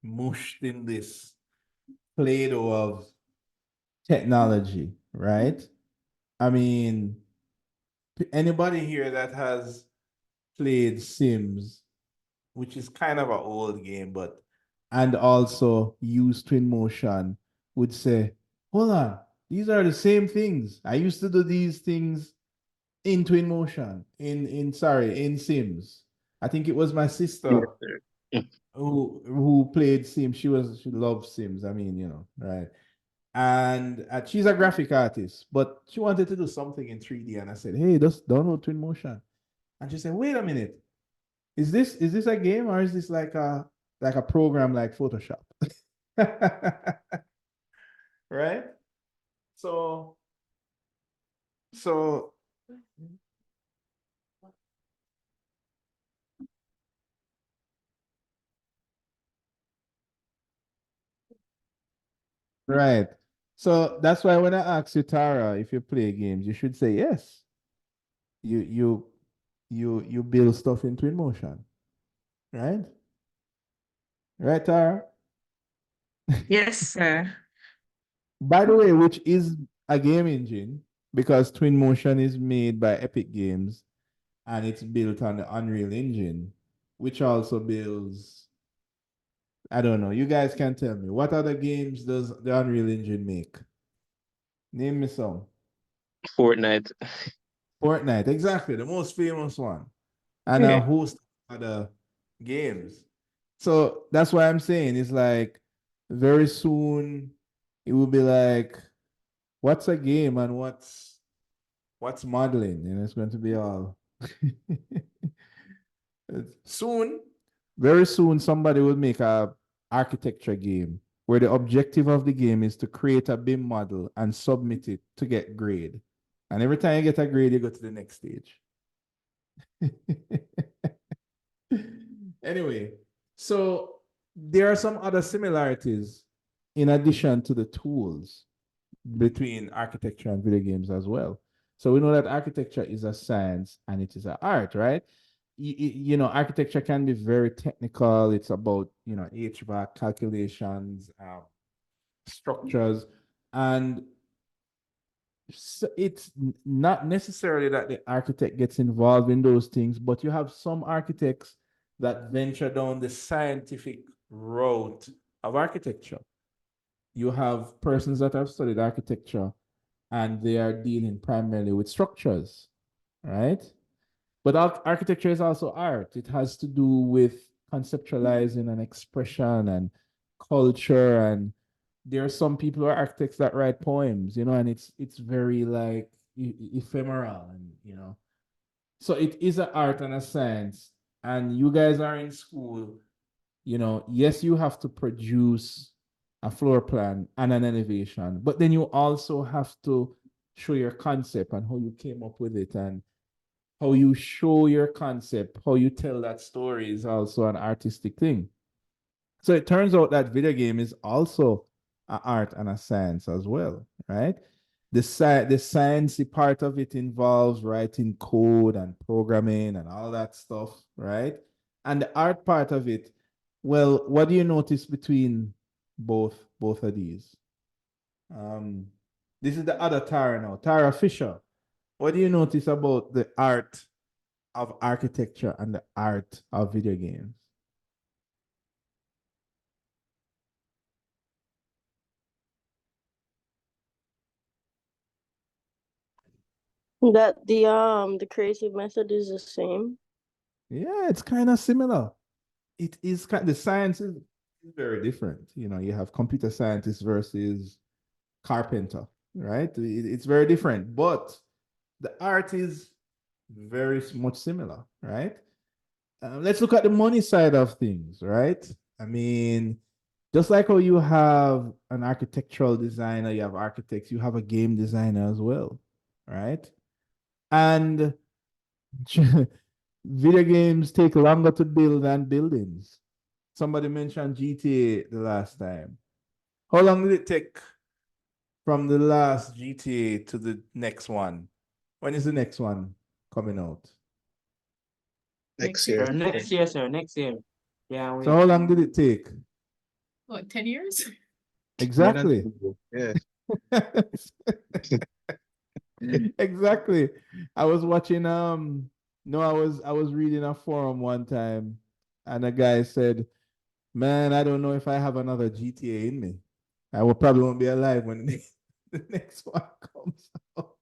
mushed in this Play-Doh of technology, right? I mean, anybody here that has played Sims, which is kind of an old game, but and also use twin motion, would say, hold on, these are the same things. I used to do these things in twin motion, in Sims. I think it was my sister who played Sims. She loved Sims. I mean, you know, right? And she's a graphic artist, but she wanted to do something in 3D. And I said, hey, just download twin motion. And she said, wait a minute. Is this a game or is this like a program like Photoshop? Right? So Right. So that's why when I ask you, Tara, if you play games, you should say yes. You build stuff into emotion, right? Right, Tara? Yes, sir. By the way, which is a game engine because Twin Motion is made by Epic Games and it's built on the Unreal Engine, which also builds. I don't know. You guys can tell me what other games does the Unreal Engine make? Name me some. Fortnite. Fortnite, exactly, the most famous one, and a Yeah. host of other games. So that's why I'm saying it's like very soon it will be like, what's a game and what's modeling, and it's going to be all soon, very soon, somebody will make a architecture game where the objective of the game is to create a BIM model and submit it to get grade. And every time you get a grade, you go to the next stage. Anyway, so there are some other similarities in addition to the tools between architecture and video games as well. So we know that architecture is a science and it is an art, right? Architecture can be very technical. It's about, HVAC calculations, structures, and so it's not necessarily that the architect gets involved in those things, but you have some architects that venture down the scientific route of architecture. You have persons that have studied architecture and they are dealing primarily with structures, right? But architecture is also art. It has to do with conceptualizing and expression and culture. And there are some people who are architects that write poems, and it's very like ephemeral, and. So it is an art and a science. And you guys are in school, yes, you have to produce a floor plan and an elevation, but then you also have to show your concept and how you came up with it, and how you show your concept, how you tell that story is also an artistic thing. So it turns out that video game is also an art and a science as well, right? The sciencey part of it involves writing code and programming and all that stuff, right? And the art part of it, well, what do you notice between both of these? Um, this is the other Tara now, Tara Fisher. What do you notice about the art of architecture and the art of video games? That the creative method is the same. Yeah, it's kind of similar. It is the science is very different. You have computer scientists versus carpenter, right? It's very different, but the art is very much similar, right? Let's look at the money side of things, right? I mean, just like how you have an architectural designer, you have architects, you have a game designer as well, right? And video games take longer to build than buildings. Somebody mentioned GTA the last time. How long did it take from the last GTA to the next one? When is the next one coming out? Next year. Next year, sir. Next year. Yeah, So how long did it take? What, 10 years? Exactly. Yeah. Exactly. I was watching no, I was reading a forum one time and a guy said, "Man, I don't know if I have another GTA in me. I will probably won't be alive when the next one comes out."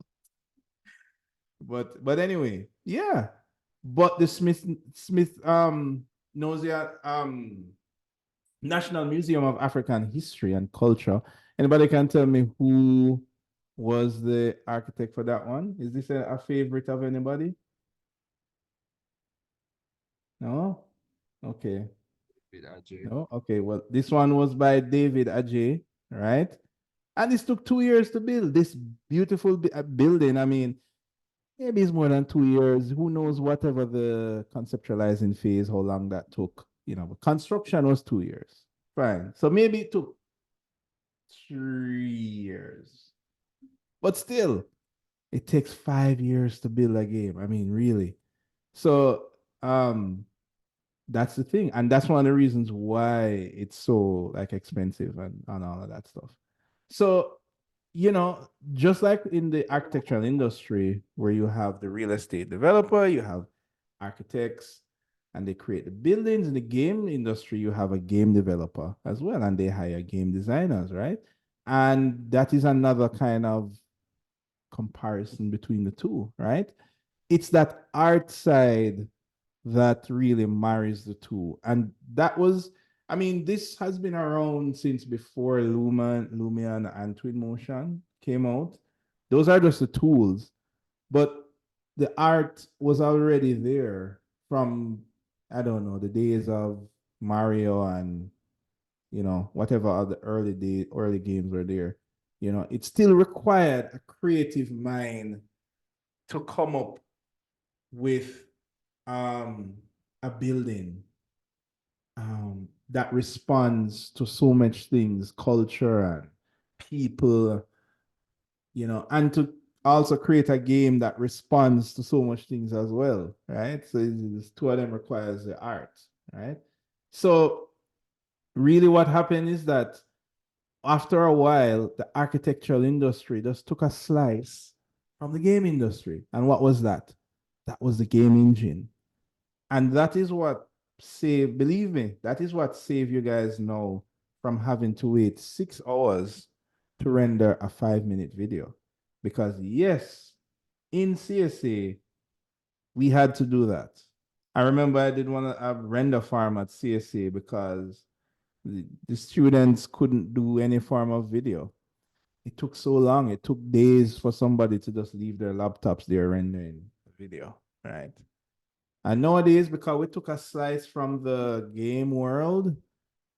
But anyway, yeah. But the Smith Nausea National Museum of African History and Culture. Anybody can tell me who was the architect for that one? Is this a favorite of anybody? No? Okay. No? Okay. Well, this one was by David Ajay, right? And this took 2 years to build this beautiful building. I mean, maybe it's more than 2 years. Who knows, whatever the conceptualizing phase, how long that took. But construction was 2 years. Fine. So maybe it took 3 years. But still, it takes 5 years to build a game. I mean, really. So that's the thing. And that's one of the reasons why it's so like expensive and all of that stuff. So, just like in the architectural industry where you have the real estate developer, you have architects, and they create the buildings. In the game industry, you have a game developer as well, and they hire game designers, right? And that is another kind of comparison between the two, right? It's that art side that really marries the two. And that was, I mean, this has been around since before Lumion and Twinmotion came out. Those are just the tools, but the art was already there from, I don't know, the days of Mario and whatever other early games were there. It still required a creative mind to come up with a building that responds to so much things, culture and people, and to also create a game that responds to so much things as well, right? So it's two of them requires the art, right? So really what happened is that after a while, the architectural industry just took a slice from the game industry. And what was that? That was the game engine. And that is what believe me, that is what saved you guys now from having to wait 6 hours to render a 5-minute video. Because yes, in CSA, we had to do that. I remember I did want to have render farm at CSA because the students couldn't do any form of video. It took so long. It took days for somebody to just leave their laptops there rendering video, right? And nowadays, because we took a slice from the game world,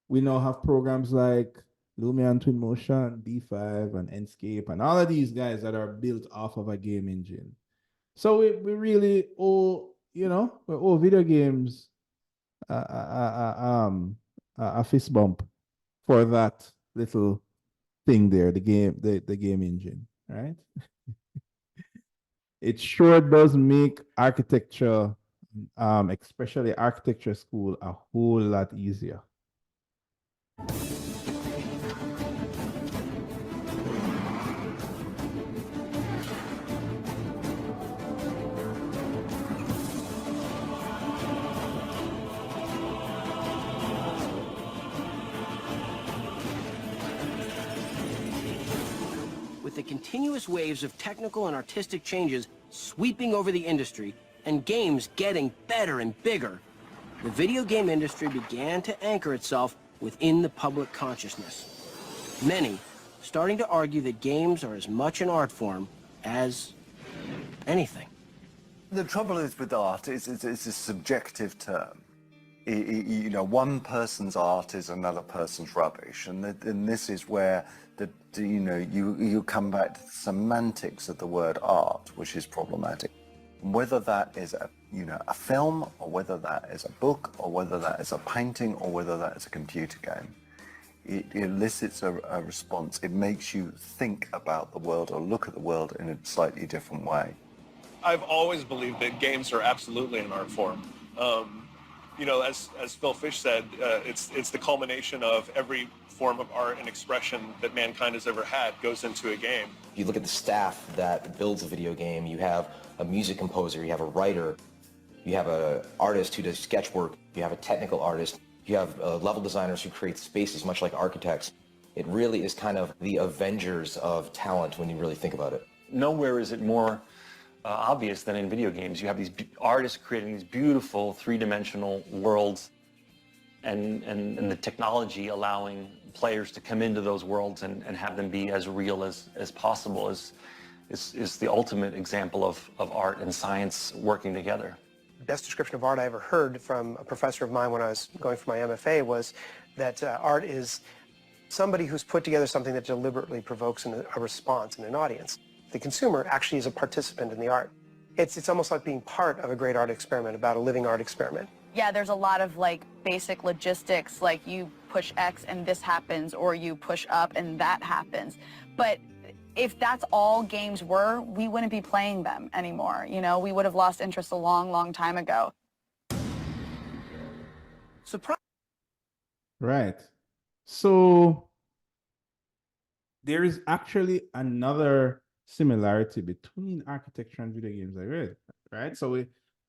we now have programs like Lumion Twinmotion, D5, and Enscape, and all of these guys that are built off of a game engine. So we really owe, we owe video games a fist bump for that little thing there, the game engine, right? It sure does make architecture, especially architecture school, a whole lot easier. With the continuous waves of technical and artistic changes sweeping over the industry and games getting better and bigger, the video game industry began to anchor itself within the public consciousness. Many starting to argue that games are as much an art form as anything. The trouble is with art, it's a subjective term. One person's art is another person's rubbish, and this is where you come back to the semantics of the word art, which is problematic. Whether that is a film, or whether that is a book, or whether that is a painting, or whether that is a computer game, it elicits a response. It makes you think about the world or look at the world in a slightly different way. I've always believed that games are absolutely an art form. As Phil Fish said, it's the culmination of every form of art and expression that mankind has ever had goes into a game. If you look at the staff that builds a video game, you have a music composer, you have a writer, you have an artist who does sketch work, you have a technical artist, you have level designers who create spaces, much like architects. It really is kind of the Avengers of talent when you really think about it. Nowhere is it more obvious than in video games. You have these artists creating these beautiful three-dimensional worlds, and the technology allowing players to come into those worlds and have them be as real as possible is the ultimate example of art and science working together. The best description of art I ever heard from a professor of mine when I was going for my MFA was that art is somebody who's put together something that deliberately provokes a response in an audience. The consumer actually is a participant in the art. It's almost like being part of a great art experiment, about a living art experiment. Yeah, there's a lot of basic logistics, like you push X and this happens, or you push up and that happens. But if that's all games were, we wouldn't be playing them anymore. You know, we would have lost interest a long, long time ago. Right. So there is actually another similarity between architecture and video games I read, right? So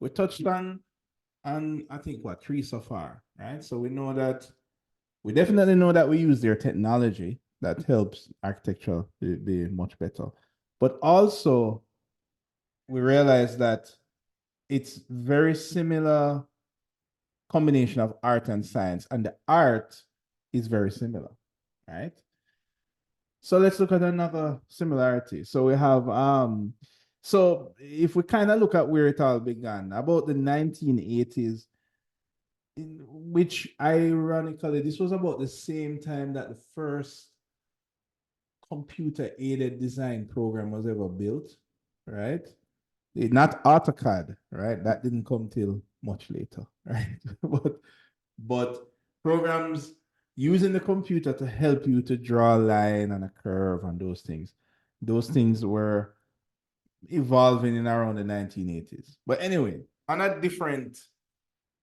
we touched on I think what, three so far, right? So we definitely know that we use their technology that helps architecture be much better. But also we realize that it's very similar combination of art and science, and the art is very similar, right? So let's look at another similarity. So we have so if we kind of look at where it all began, about the 1980s, which ironically, this was about the same time that the first computer-aided design program was ever built, right? Not AutoCAD, right? That didn't come till much later, right? but programs using the computer to help you to draw a line and a curve and those things were evolving in around the 1980s. But anyway, on a different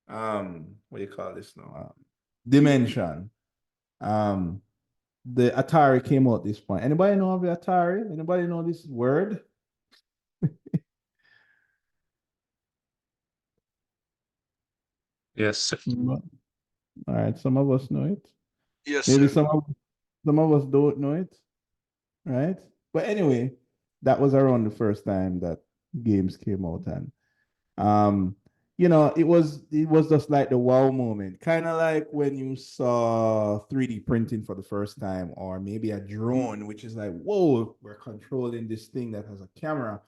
what do you call this now, dimension, the Atari came out this point. Anybody know of the Atari? Anybody know this word? Yes. All right, some of us know it. Yes, Maybe sir. some of us don't know it, right? But anyway, that was around the first time that games came out, and it was just like the wow moment, kind of like when you saw 3D printing for the first time, or maybe a drone, which is like, whoa, we're controlling this thing that has a camera.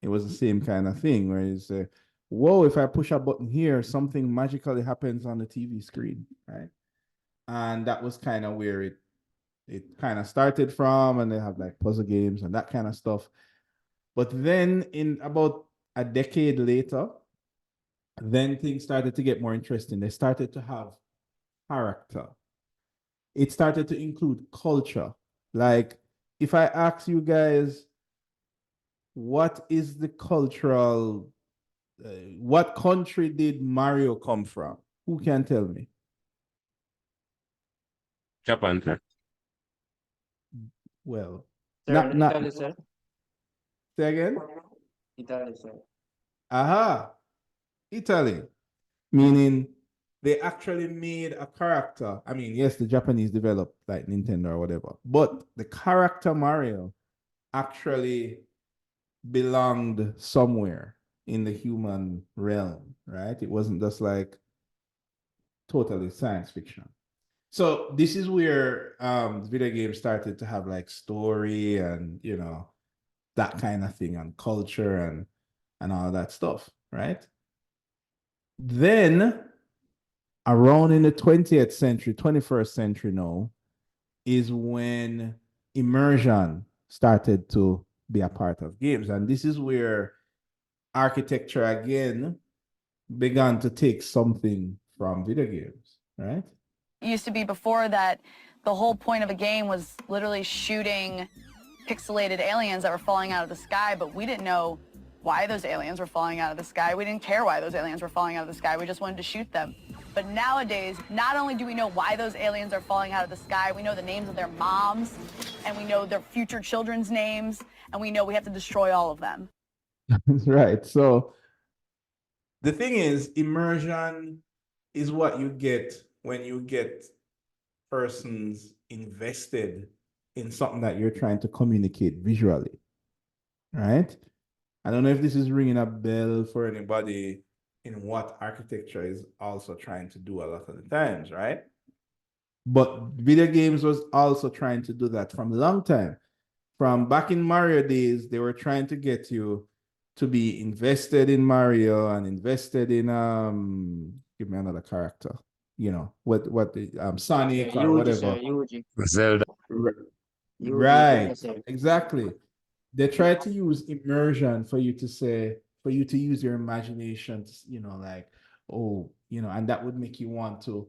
It was the same kind of thing where you say, whoa, if I push a button here, something magically happens on the TV screen, right? And that was kind of where it kind of started from, and they have like puzzle games and that kind of stuff. But then in about a decade later, then things started to get more interesting. They started to have character. It started to include culture. Like, if I ask you guys, what is the cultural, what country did Mario come from? Who can tell me? Japan, sir. Well, Sir, not Italy, sir. say again. Italy, sir. Aha, Italy. Meaning they actually made a character. I mean, yes, the Japanese developed like Nintendo or whatever, but the character Mario actually belonged somewhere in the human realm, right? It wasn't just like totally science fiction. So this is where video games started to have like story and that kind of thing, and culture and all that stuff, right? Then around in the 20th century, 21st century now, is when immersion started to be a part of games. And this is where architecture again began to take something from video games, right? It used to be before that the whole point of a game was literally shooting pixelated aliens that were falling out of the sky, but we didn't know why those aliens were falling out of the sky. We didn't care why those aliens were falling out of the sky. We just wanted to shoot them. But nowadays, not only do we know why those aliens are falling out of the sky, we know the names of their moms, and we know their future children's names, and we know we have to destroy all of them. Right. So the thing is, immersion is what you get when you get persons invested in something that you're trying to communicate visually, right? I don't know if this is ringing a bell for anybody in what architecture is also trying to do a lot of the times, right? But video games was also trying to do that from a long time. From back in Mario days, they were trying to get you to be invested in Mario and invested in give me another character. What the Sonic or Yuji, sir. whatever. Yuji. Zelda. Right, Yuji, exactly. They try to use immersion for you to use your imagination to, like, oh, and that would make you want to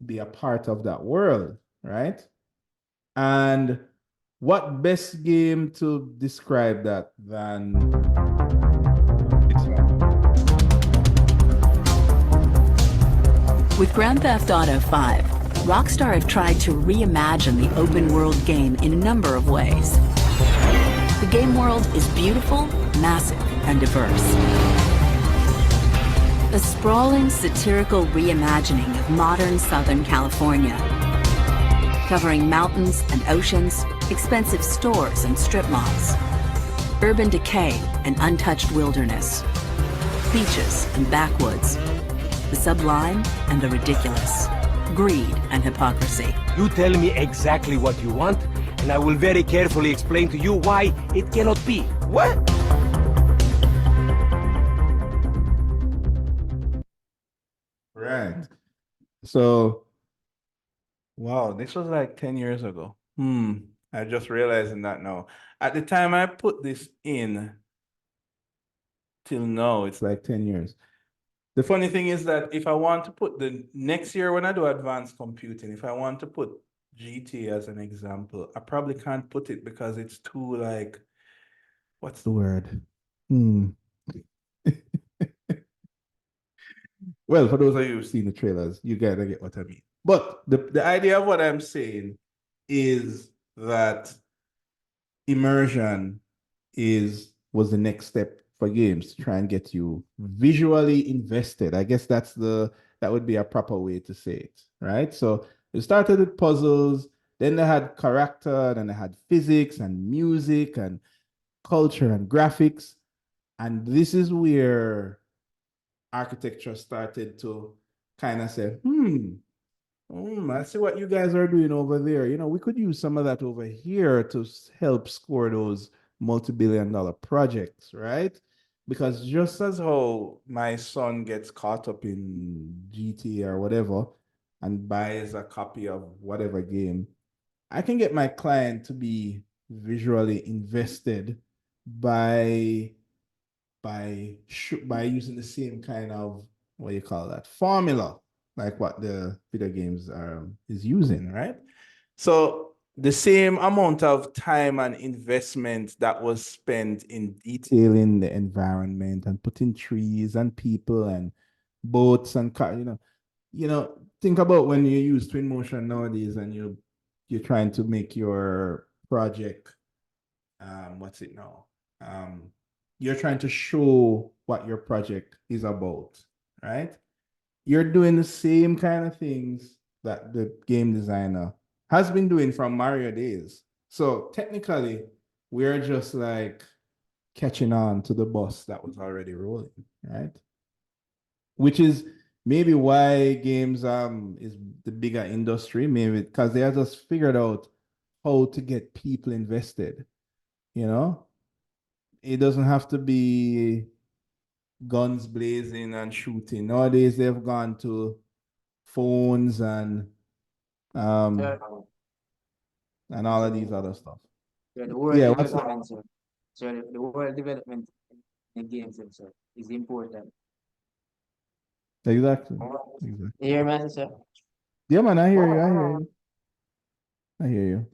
be a part of that world, right? And what best game to describe that than this one? With Grand Theft Auto 5, Rockstar have tried to reimagine the open world game in a number of ways. The game world is beautiful, massive, and diverse. A sprawling, satirical reimagining of modern Southern California, covering mountains and oceans, expensive stores and strip malls, urban decay and untouched wilderness, beaches and backwoods, the sublime and the ridiculous, greed and hypocrisy. You tell me exactly what you want, and I will very carefully explain to you why it cannot be. What? Right. So, wow, this was like 10 years ago. I just realizing that now. At the time I put this in till now, it's like 10 years. The funny thing is that if I want to put the next year when I do advanced computing, if I want to put GT as an example, I probably can't put it because it's too like, what's the word? Well, for those of you who've seen the trailers, you gotta get what I mean. But the idea of what I'm saying is that immersion was the next step for games to try and get you visually invested. I guess that would be a proper way to say it, right? So it started with puzzles, then they had character, then they had physics and music and culture and graphics. And this is where architecture started to kind of say, I see what you guys are doing over there. We could use some of that over here to help score those multi-billion-dollar projects, right? Because just as how my son gets caught up in GTA or whatever and buys a copy of whatever game, I can get my client to be visually invested by by using the same kind of, what do you call that, formula, like what the video games is using, right? So the same amount of time and investment that was spent in detailing the environment and putting trees and people and boats and cars, think about when you use twin motion nowadays and you're trying to make your project, what's it now? You're trying to show what your project is about, right? You're doing the same kind of things that the game designer has been doing from Mario days. So technically, we're just like catching on to the bus that was already rolling, right? Which is maybe why games is the bigger industry, maybe because they have just figured out how to get people invested, you know? It doesn't have to be guns blazing and shooting. Nowadays, they've gone to phones um and all of these other stuff. So the world Yeah, what's that? development, sir. So the world development in games, sir, is important. Exactly. You hear me, sir? Yeah, man, I hear you. I hear you. I hear you.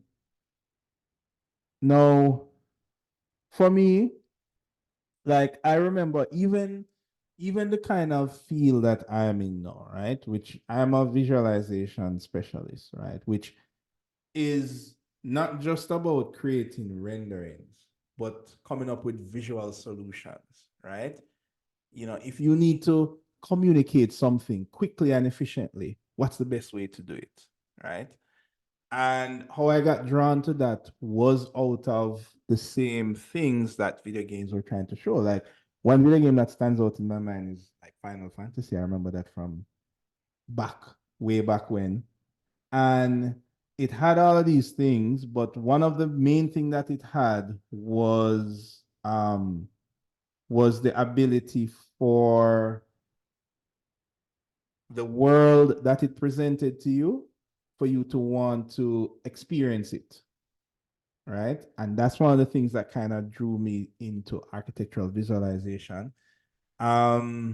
No, for me, like I remember even the kind of field that I am in now, right? Which I'm a visualization specialist, right? Which is not just about creating renderings, but coming up with visual solutions, right? If you need to communicate something quickly and efficiently, what's the best way to do it, right? And how I got drawn to that was out of the same things that video games were trying to show. Like one video game that stands out in my mind is like Final Fantasy. I remember that from way back when. And it had all of these things, but one of the main thing that it had was the ability for the world that it presented to you for you to want to experience it, right? And that's one of the things that kind of drew me into architectural visualization. Yes,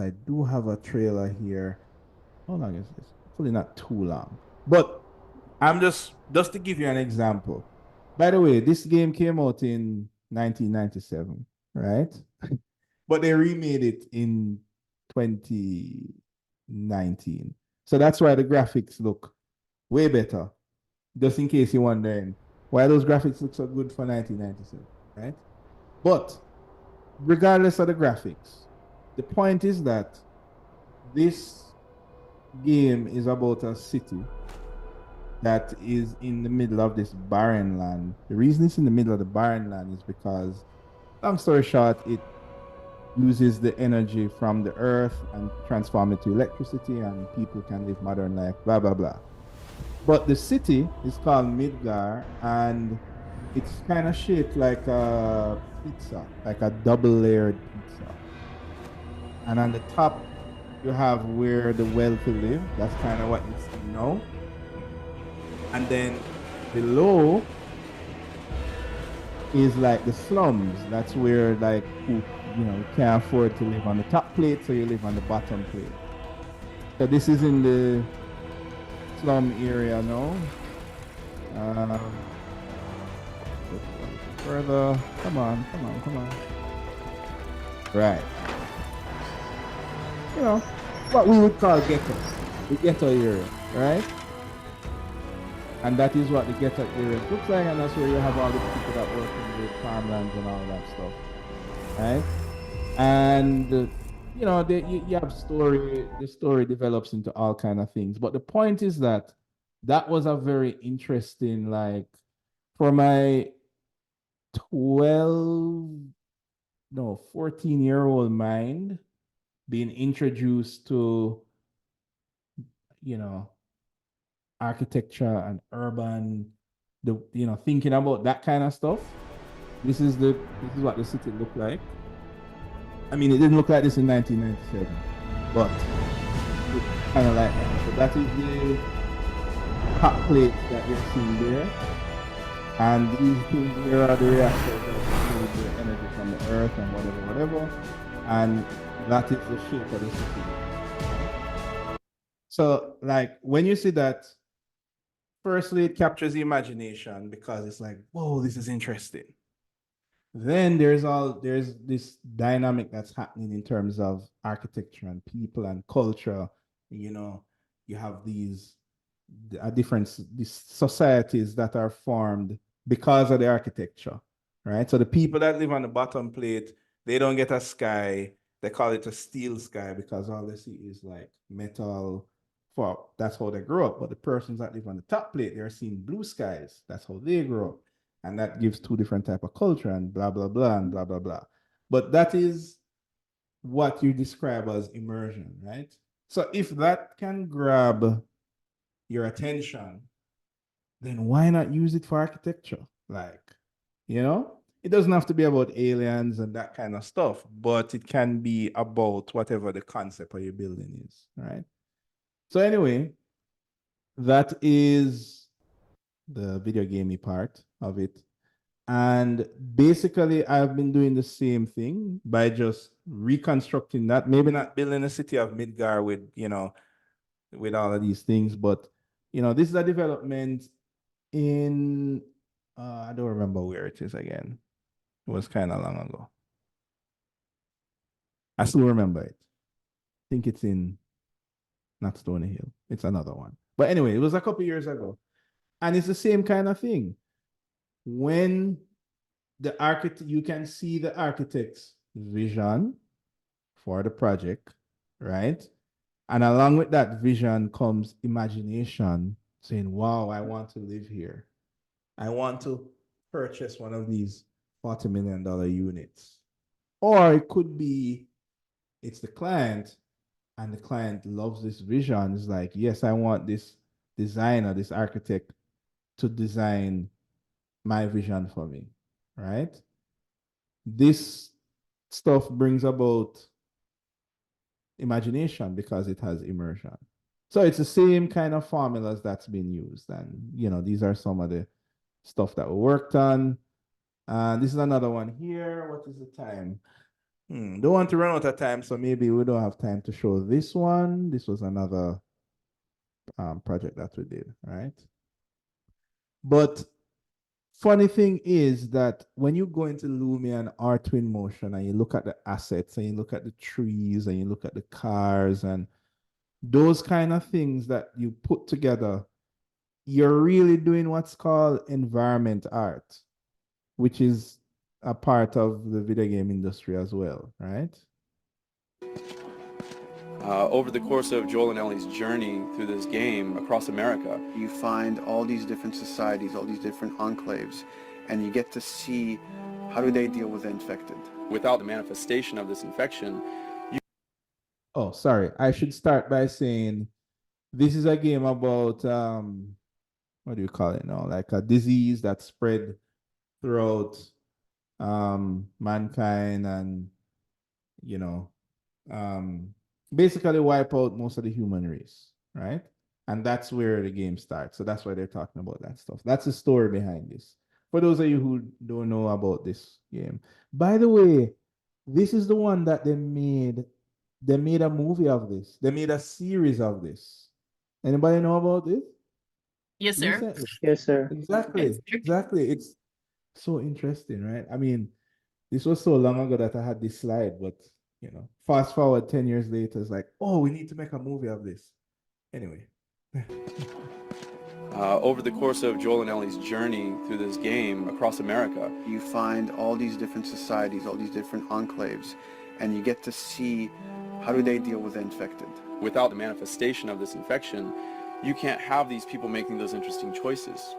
I do have a trailer here. how long is this? Hopefully not too long. But I'm just to give you an example. By the way, this game came out in 1997, right? But they remade it in 2019. So that's why the graphics look way better. Just in case you're wondering why those graphics look so good for 1997, right? But regardless of the graphics, the point is that this game is about a city that is in the middle of this barren land. The reason it's in the middle of the barren land is because, long story short, it uses the energy from the earth and transform it to electricity, and people can live modern life, blah, blah, blah. But the city is called Midgar, and it's kind of shaped like a pizza, like a double layered pizza. And on the top, you have where the wealthy live. That's kind of what you see now. And then below is like the slums. That's where like who can't afford to live on the top plate, so you live on the bottom plate. So this is in the slum area now. Further, come on. Right. What we would call ghetto, the ghetto area, right? And that is what the ghetto area looks like, and that's where you have all the people that work in the farmlands and all that stuff, right? And you have the story develops into all kind of things. But the point is that was a very interesting, like, for my 14-year-old mind, being introduced to, architecture and urban, thinking about that kind of stuff. This is what the city looked like. I mean, it didn't look like this in 1997, but it's kind of like that. So that is the hot plate that you're seeing there. And these things here are the reactors that use the energy from the earth and whatever. And that is the shape of the city. So, like, when you see that, firstly, it captures the imagination because it's like, whoa, this is interesting. Then there's this dynamic that's happening in terms of architecture and people and culture. You have these societies that are formed because of the architecture, right? So the people that live on the bottom plate, they don't get a sky. They call it a steel sky because all they see is like metal. That's how they grow up. But the persons that live on the top plate, they're seeing blue skies. That's how they grow up. And that gives two different type of culture and blah, blah, blah, and blah, blah, blah. But that is what you describe as immersion, right? So if that can grab your attention, then why not use it for architecture? Like, it doesn't have to be about aliens and that kind of stuff, but it can be about whatever the concept of your building is, right? So anyway, that is the video gamey part of it. And basically, I've been doing the same thing by just reconstructing that. Maybe not building a city of Midgar with, with all of these things, but, this is a development in, I don't remember where it is again. It was kind of long ago. I still remember it. I think it's in, not Stony Hill. It's another one. But anyway, it was a couple years ago. And it's the same kind of thing. When the architect, you can see the architect's vision for the project, right? And along with that vision comes imagination, saying, wow, I want to live here. I want to purchase one of these $40 million units. Or it could be, it's the client, and the client loves this vision. It's like, yes, I want this designer, this architect to design my vision for me, right? This stuff brings about imagination because it has immersion. So it's the same kind of formulas that's been used. And, these are some of the stuff that we worked on. This is another one here. What is the time? Don't want to run out of time, so maybe we don't have time to show this one. This was another project that we did, right? But funny thing is that when you go into Lumia and R Twin Motion and you look at the assets and you look at the trees and you look at the cars and those kind of things that you put together, you're really doing what's called environment art, which is a part of the video game industry as well, right? Over the course of Joel and Ellie's journey through this game across America, you find all these different societies, all these different enclaves, and you get to see how do they deal with the infected. without the manifestation of this infection, Oh, sorry. I should start by saying this is a game about what do you call it now? Like a disease that spread throughout mankind and you know basically wipe out most of the human race, right? And that's where the game starts. So that's why they're talking about that stuff. That's the story behind this. For those of you who don't know about this game. By the way, this is the one that they made a movie of this. They made a series of this. Anybody know about this? Yes, sir. Recently. Yes, sir. Exactly. Yes, sir. Exactly. It's so interesting, right? I mean, this was so long ago that I had this slide, but fast forward 10 years later, it's like, oh, we need to make a movie of this. Anyway. over the course of Joel and Ellie's journey through this game across America, You find all these different societies, all these different enclaves, and you get to see how do they deal with the infected. without the manifestation of this infection, you can't have these people making those interesting choices.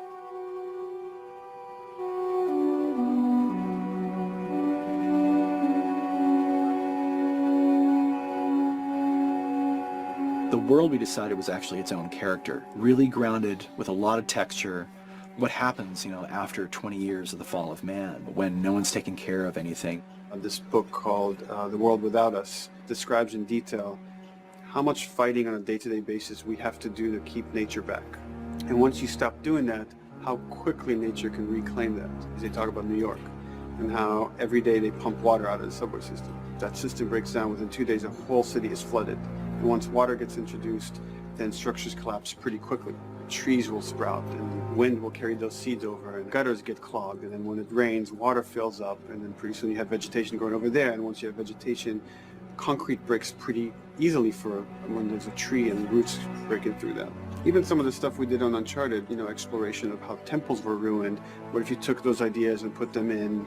The world we decided was actually its own character, really grounded with a lot of texture. What happens, after 20 years of the fall of man, when no one's taking care of anything? This book called The World Without Us describes in detail how much fighting on a day-to-day basis we have to do to keep nature back. And once you stop doing that, how quickly nature can reclaim that. As they talk about New York and how every day they pump water out of the subway system. That system breaks down within 2 days, a whole city is flooded. And once water gets introduced, then structures collapse pretty quickly. Trees will sprout and wind will carry those seeds over and gutters get clogged. And then when it rains, water fills up and then pretty soon you have vegetation growing over there. And once you have vegetation, concrete breaks pretty easily for when there's a tree and roots breaking through that. Even some of the stuff we did on Uncharted, exploration of how temples were ruined. What if you took those ideas and put them in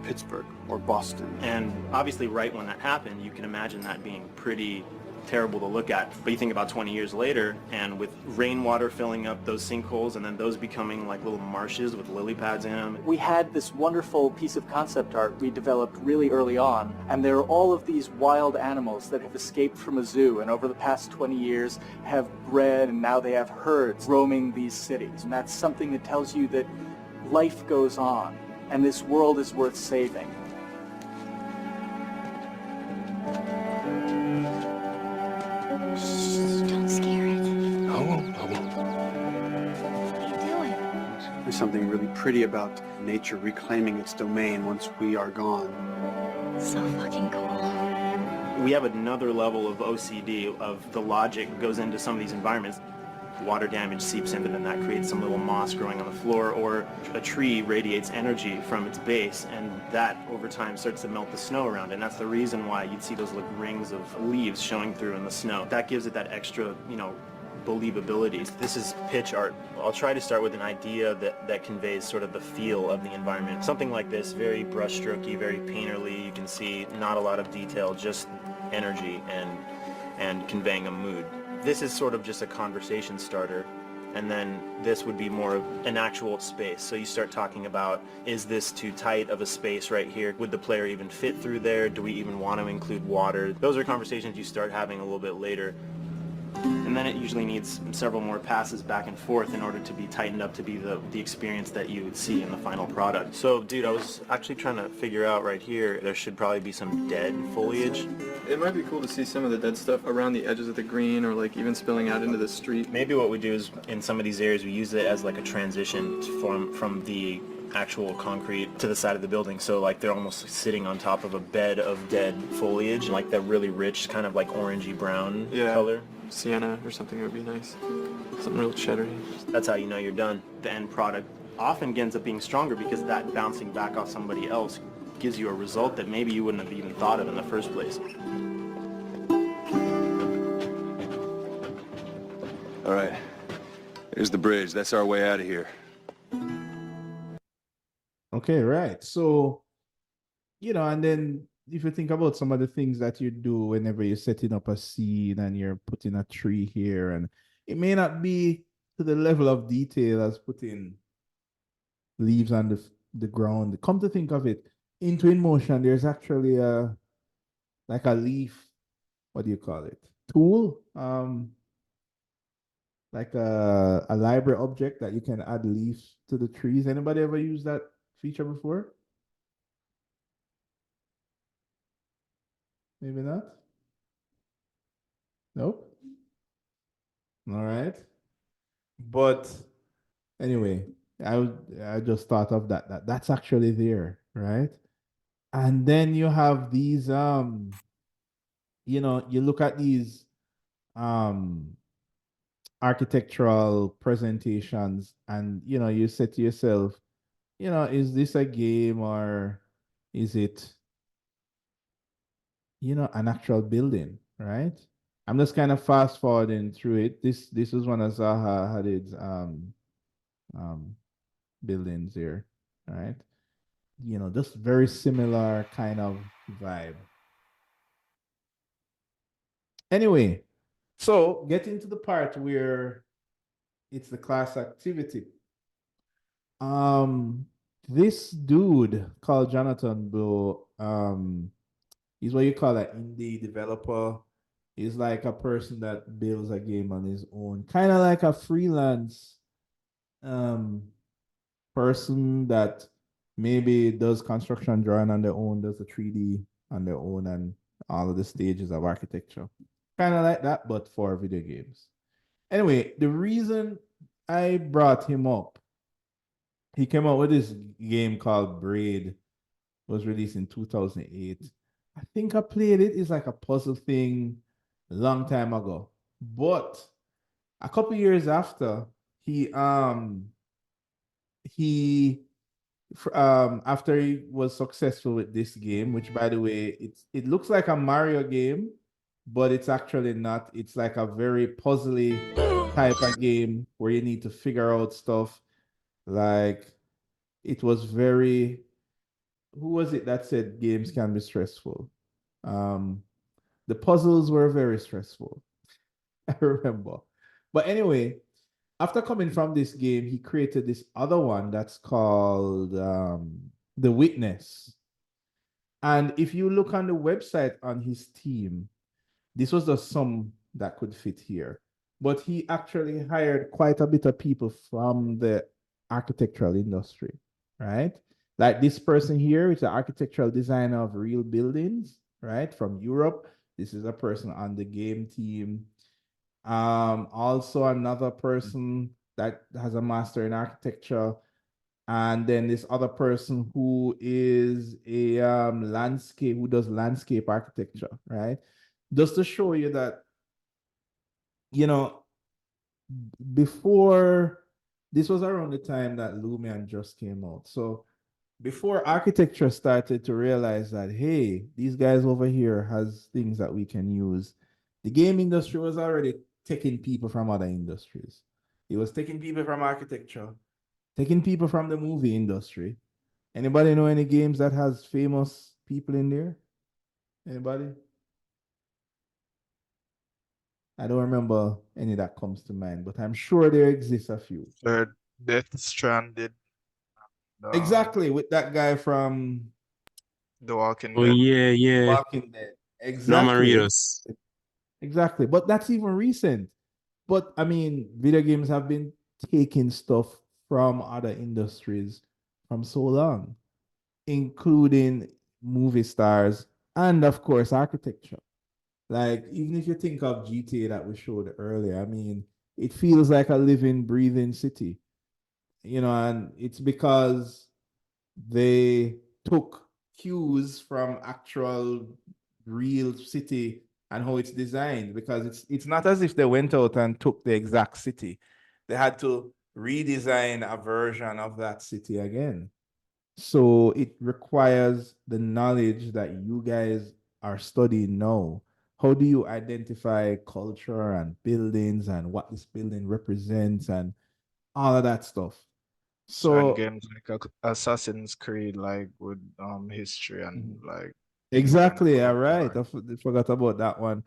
Pittsburgh or Boston? And obviously right when that happened, you can imagine that being pretty terrible to look at. But you think about 20 years later, and with rainwater filling up those sinkholes and then those becoming like little marshes with lily pads in them. We had this wonderful piece of concept art we developed really early on, and there are all of these wild animals that have escaped from a zoo and over the past 20 years have bred, and now they have herds roaming these cities. And that's something that tells you that life goes on and this world is worth saving. Don't scare it. I won't. What are you doing? There's something really pretty about nature reclaiming its domain once we are gone. So fucking cool. We have another level of OCD of the logic goes into some of these environments. Water damage seeps in, and then that creates some little moss growing on the floor, or a tree radiates energy from its base, and that over time starts to melt the snow around it. And that's the reason why you'd see those like rings of leaves showing through in the snow. That gives it that extra, believability. This is pitch art. I'll try to start with an idea that conveys sort of the feel of the environment. Something like this, very brushstrokey, very painterly. You can see not a lot of detail, just energy and conveying a mood. This is sort of just a conversation starter, and then this would be more of an actual space. So you start talking about, is this too tight of a space right here? Would the player even fit through there? Do we even want to include water? Those are conversations you start having a little bit later. And then it usually needs several more passes back and forth in order to be tightened up to be the experience that you would see in the final product. So, dude, I was actually trying to figure out right here, there should probably be some dead foliage. It might be cool to see some of the dead stuff around the edges of the green, or like even spilling out into the street. Maybe what we do is, in some of these areas, we use it as like a transition from the actual concrete to the side of the building. So like they're almost sitting on top of a bed of dead foliage, like that really rich kind of like orangey brown color. Sienna or something would be nice. Something real cheddary. That's how you know you're done. The end product often ends up being stronger because that bouncing back off somebody else gives you a result that maybe you wouldn't have even thought of in the first place. All right, here's the bridge. That's our way out of here. Okay, right. So, and then if you think about some of the things that you do whenever you're setting up a scene and you're putting a tree here, and it may not be to the level of detail as putting leaves on the ground. Come to think of it, in Twin Motion, there's actually like a leaf, what do you call it? Tool, like a library object that you can add leaves to the trees. Anybody ever used that feature before? Maybe not. Nope. All right. But anyway, I just thought of that's actually there, right? And then you have these you look at these um architectural presentations, and you say to yourself, is this a game, or is it an actual building, right? I'm just kind of fast forwarding through it. This is one of Zaha Hadid's um buildings here, right? Just very similar kind of vibe. Anyway, so getting to the part where it's the class activity. This dude called Jonathan Blow, he's what you call an indie developer. He's like a person that builds a game on his own, kind of like a freelance um person that maybe does construction drawing on their own, does the 3D on their own, and all of the stages of architecture. Kind of like that, but for video games. Anyway, the reason I brought him up, he came out with this game called Braid, was released in 2008. I think I played it. It's like a puzzle thing a long time ago. But a couple years after, he after he was successful with this game, which by the way, it looks like a Mario game, but it's actually not. It's like a very puzzly type of game where you need to figure out stuff. Like it was very, who was it that said games can be stressful? The puzzles were very stressful. I remember. But anyway, after coming from this game, he created this other one that's called The Witness. And if you look on the website on his team, this was just some that could fit here. But he actually hired quite a bit of people from the architectural industry, right? Like this person here is an architectural designer of real buildings, right? From Europe. This is a person on the game team. Also another person that has a master in architecture, and then this other person who is a landscape, who does landscape architecture, right? Just to show you that, before, this was around the time that Lumion just came out. So before architecture started to realize that, hey, these guys over here has things that we can use, the game industry was already taking people from other industries. It was taking people from architecture, taking people from the movie industry. Anybody know any games that has famous people in there? Anybody? I don't remember any that comes to mind, but I'm sure there exists a few. Death Stranded. Exactly, with that guy from The Walking Oh Dead. yeah. Walking Dead. Norman Exactly. Reedus. Exactly. But that's even recent. But I mean, video games have been taking stuff from other industries from so long, including movie stars and, of course, architecture. Like, even if you think of GTA that we showed earlier, I mean, it feels like a living, breathing city, and it's because they took cues from actual real city and how it's designed, because it's not as if they went out and took the exact city. They had to redesign a version of that city again. So it requires the knowledge that you guys are studying now. How do you identify culture and buildings and what this building represents and all of that stuff? Certain So games like Assassin's Creed, like with history and like kind of exactly, all right. culture. Forgot about that one.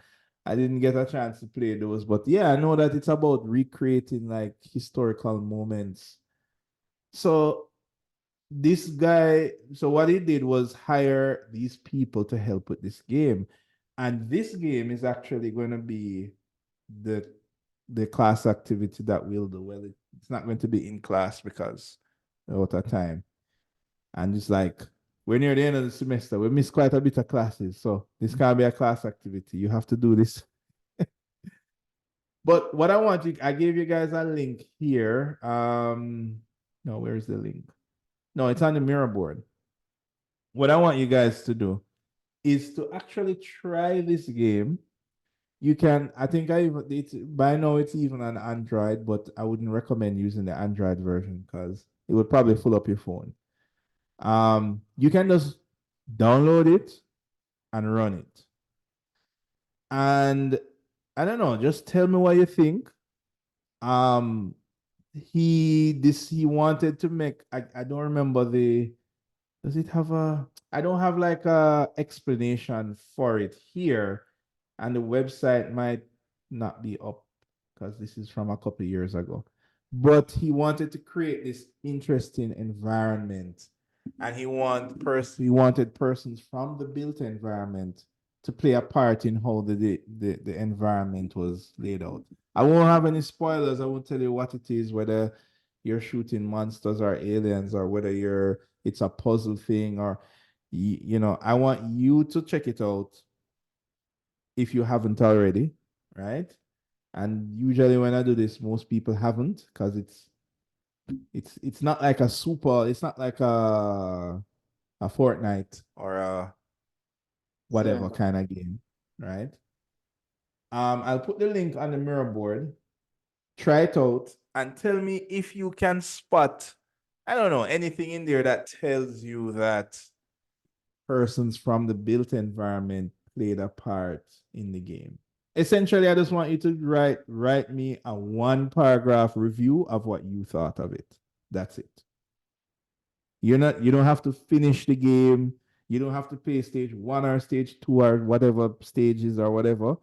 I didn't get a chance to play those, but yeah, I know that it's about recreating like historical moments. So this guy, so what he did was hire these people to help with this game. And this game is actually going to be the the class activity that we'll do. Well, it's not going to be in class because we're out of time. And it's like we're near the end of the semester. We miss quite a bit of classes. So this can't be a class activity. You have to do this. But what I want you, I gave you guys a link here. No, where's the link? No, it's on the mirror board. What I want you guys to do is to actually try this game. You can, I think by now it's even on Android, but I wouldn't recommend using the Android version because it would probably fill up your phone. You can just download it and run it. And I don't know, just tell me what you think. Um, he wanted to make, I don't remember does it have I don't have like a explanation for it here, and the website might not be up because this is from a couple years ago. But he wanted to create this interesting environment, and he wanted persons from the built environment to play a part in how the environment was laid out. I won't have any spoilers. I won't tell you what it is, whether you're shooting monsters or aliens, or whether it's a puzzle thing, or I want you to check it out if you haven't already, right? And usually when I do this, most people haven't, because it's not like it's not like a Fortnite or a whatever kind of game, right? I'll put the link on the mirror board. Try it out and tell me if you can spot, I don't know, anything in there that tells you that persons from the built environment played a part in the game. Essentially, I just want you to write me a 1 paragraph review of what you thought of it. That's it. You don't have to finish the game. You don't have to play stage 1 or stage 2 or whatever stages or whatever.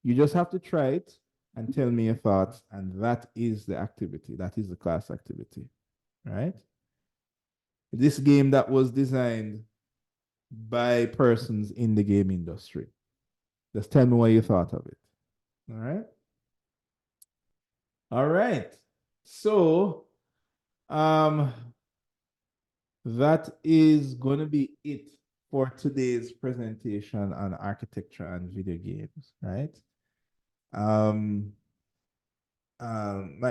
You just have to try it and tell me your thoughts. And that is the activity. That is the class activity. Right? This game that was designed by persons in the game industry. Just tell me what you thought of it. All right. All right. So, that is going to be it for today's presentation on architecture and video games, right? My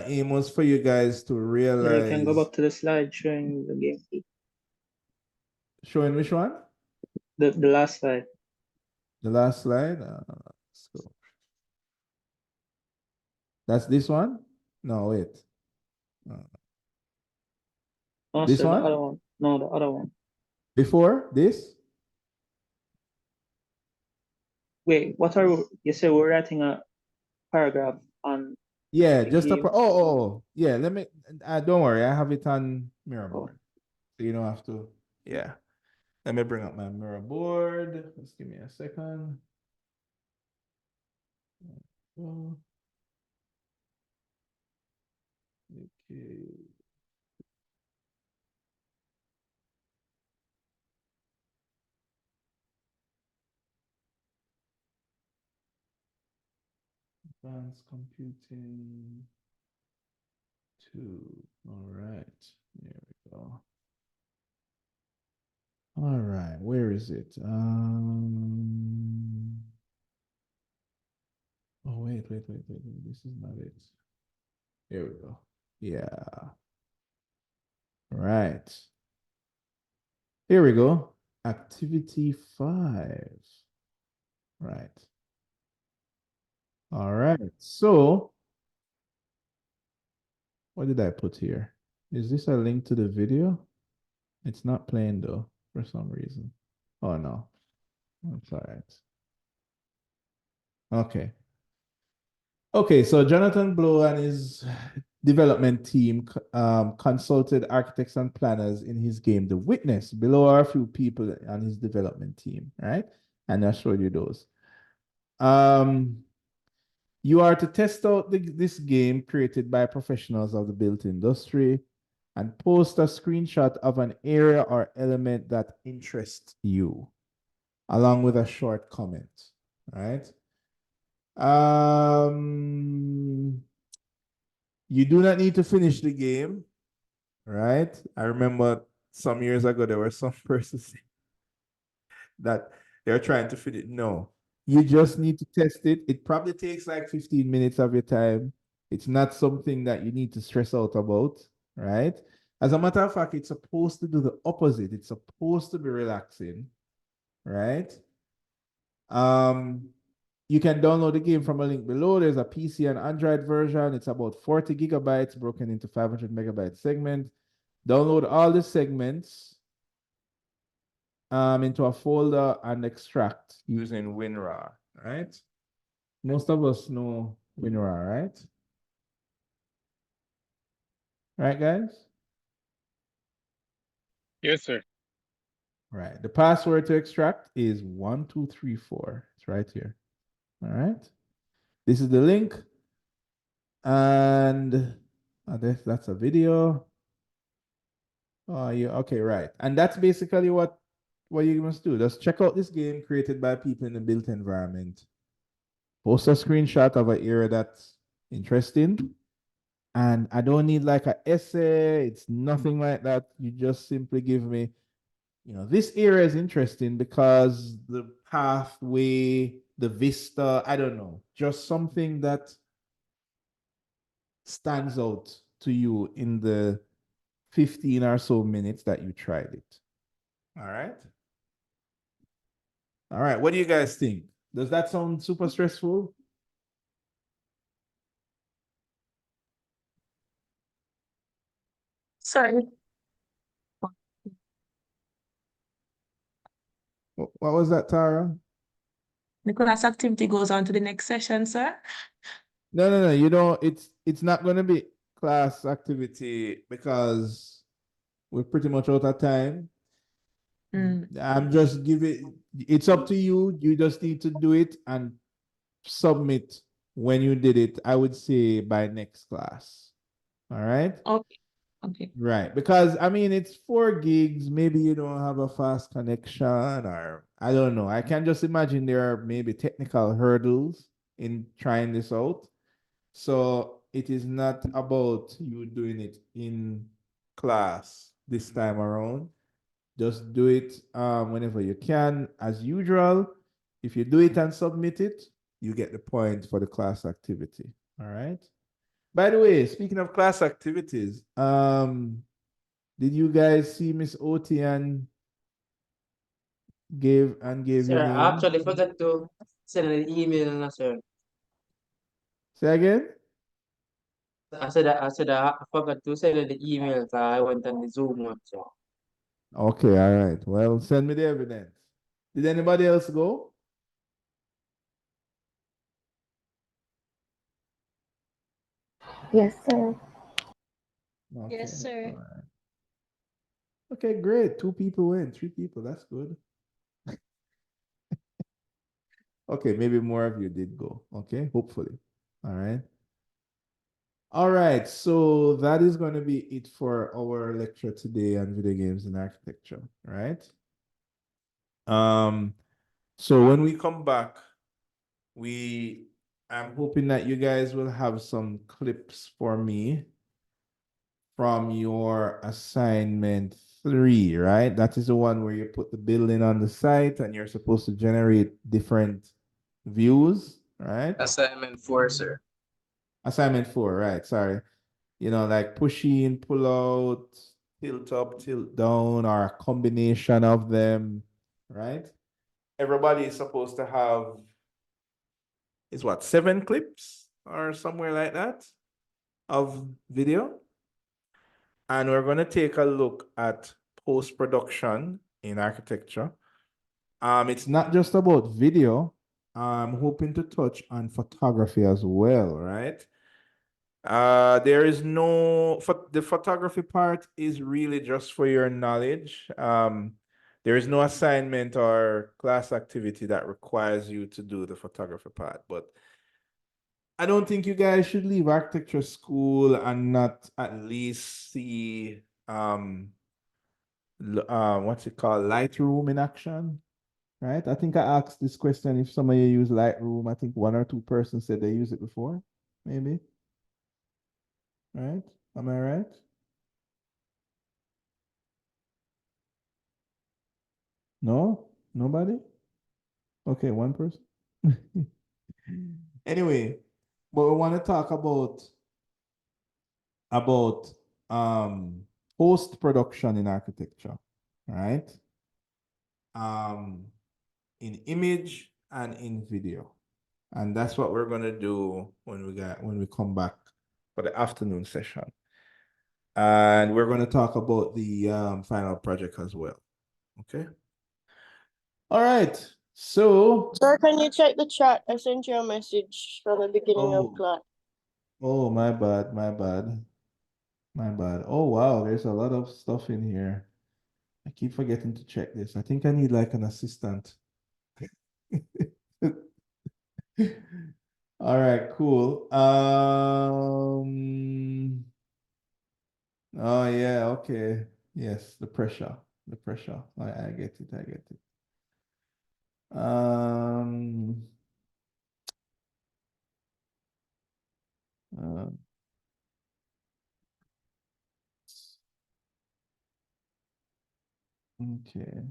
aim was for you guys to Yeah, you can go realize. back to the slide showing the game. Showing which one? The last slide. The last slide? Let's go. That's this one? No, wait. Oh, This sir, the one? other one. No, the other one. Before this? Wait, what are you say we're writing a paragraph on Yeah, the just game? yeah, let me, don't worry, I have it on mirror board. So you don't have to, yeah. Let me bring up my mirror board. Just give me a second. Okay. Advanced computing 2. All right. There we go. All right. Where is it? Oh, wait. This is not it. Here we go. Yeah. Right. Here we go. Activity 5. Right. All right. So What did I put here? Is this a link to the video? It's not playing though, for some reason. Oh no, that's all right. Okay. Okay, so Jonathan Blow and his development team consulted architects and planners in his game, The Witness. Below are a few people on his development team, right? And I showed you those. You are to test out this game created by professionals of the built industry and post a screenshot of an area or element that interests you, along with a short comment, right? You do not need to finish the game, right? I remember some years ago there were some persons that they're trying to finish. No, you just need to test it. It probably takes like 15 minutes of your time. It's not something that you need to stress out about, right? As a matter of fact, it's supposed to do the opposite. It's supposed to be relaxing, right? You can download the game from a link below. There's a PC and Android version. It's about 40 gigabytes broken into 500 megabyte segments. Download all the segments into a folder and extract using WinRAR, right? Most of us know WinRAR, right? Right, guys? Yes, sir. Right. The password to extract is 1234. It's right here. All right. This is the link. And that's a video. Oh, yeah. Okay, right. And that's basically what you must do. Just check out this game created by people in the built environment. Post a screenshot of an area that's interesting. And I don't need like an essay. It's nothing like that. You just simply give me, this area is interesting because the pathway, the vista, I don't know, just something that stands out to you in the 15 or so minutes that you tried it. All right. All right. What do you guys think? Does that sound super stressful? Sorry. What was that, Tara? The class activity goes on to the next session, sir. No. You know, it's not going to be class activity because we're pretty much out of time. I'm just giving. It's up to you. You just need to do it and submit when you did it. I would say by next class. All right. Okay. Okay. Right. Because I mean, it's 4 gigs. Maybe you don't have a fast connection, or I don't know. I can just imagine there are maybe technical hurdles in trying this out. So it is not about you doing it in class this time around. Just do it whenever you can. As usual, if you do it and submit it, you get the point for the class activity. All right. By the way, speaking of class activities, did you guys see Miss Otian gave your Sir, I name? actually forgot to send an email, na, sir. Say again? I forgot to send the email. I went on the Zoom one, sir. Okay, all right. Well, send me the evidence. Did anybody else go? Yes, sir. Okay. Yes, sir. All right. Okay, great. 2 people went, 3 people. That's good. Okay, maybe more of you did go. Okay, hopefully. All right. All right, so that is going to be it for our lecture today on video games and architecture, right? So when we come back, I'm hoping that you guys will have some clips for me from your assignment 3, right? That is the one where you put the building on the site and you're supposed to generate different views, right? Assignment 4, sir. Assignment 4, right? Sorry. Like push in, pull out, tilt up, tilt down, or a combination of them, right? Everybody is supposed to have, 7 clips or somewhere like that? of video. And we're going to take a look at post-production in architecture. It's not just about video. I'm hoping to touch on photography as well, right? There is no, the photography part is really just for your knowledge. There is no assignment or class activity that requires you to do the photography part, but I don't think you guys should leave architecture school and not at least see what's it called, Lightroom in action, right? I think I asked this question if some of you use Lightroom. I think one or two persons said they use it before, maybe. Right? Am I right? No? Nobody? Okay, one person. Anyway, but we want to talk about post-production in architecture, right? In image and in video. And that's what we're gonna do when we come back for the afternoon session. And we're gonna talk about the final project as well. Okay. All right. So Sir, can you check the chat? I sent you a message from the beginning of class. oh, my bad, my bad. My bad. Oh wow, there's a lot of stuff in here. I keep forgetting to check this. I think I need like an assistant. All right, cool. Oh yeah, okay. Yes, the pressure. The pressure. I get it, I get it. Uh, okay.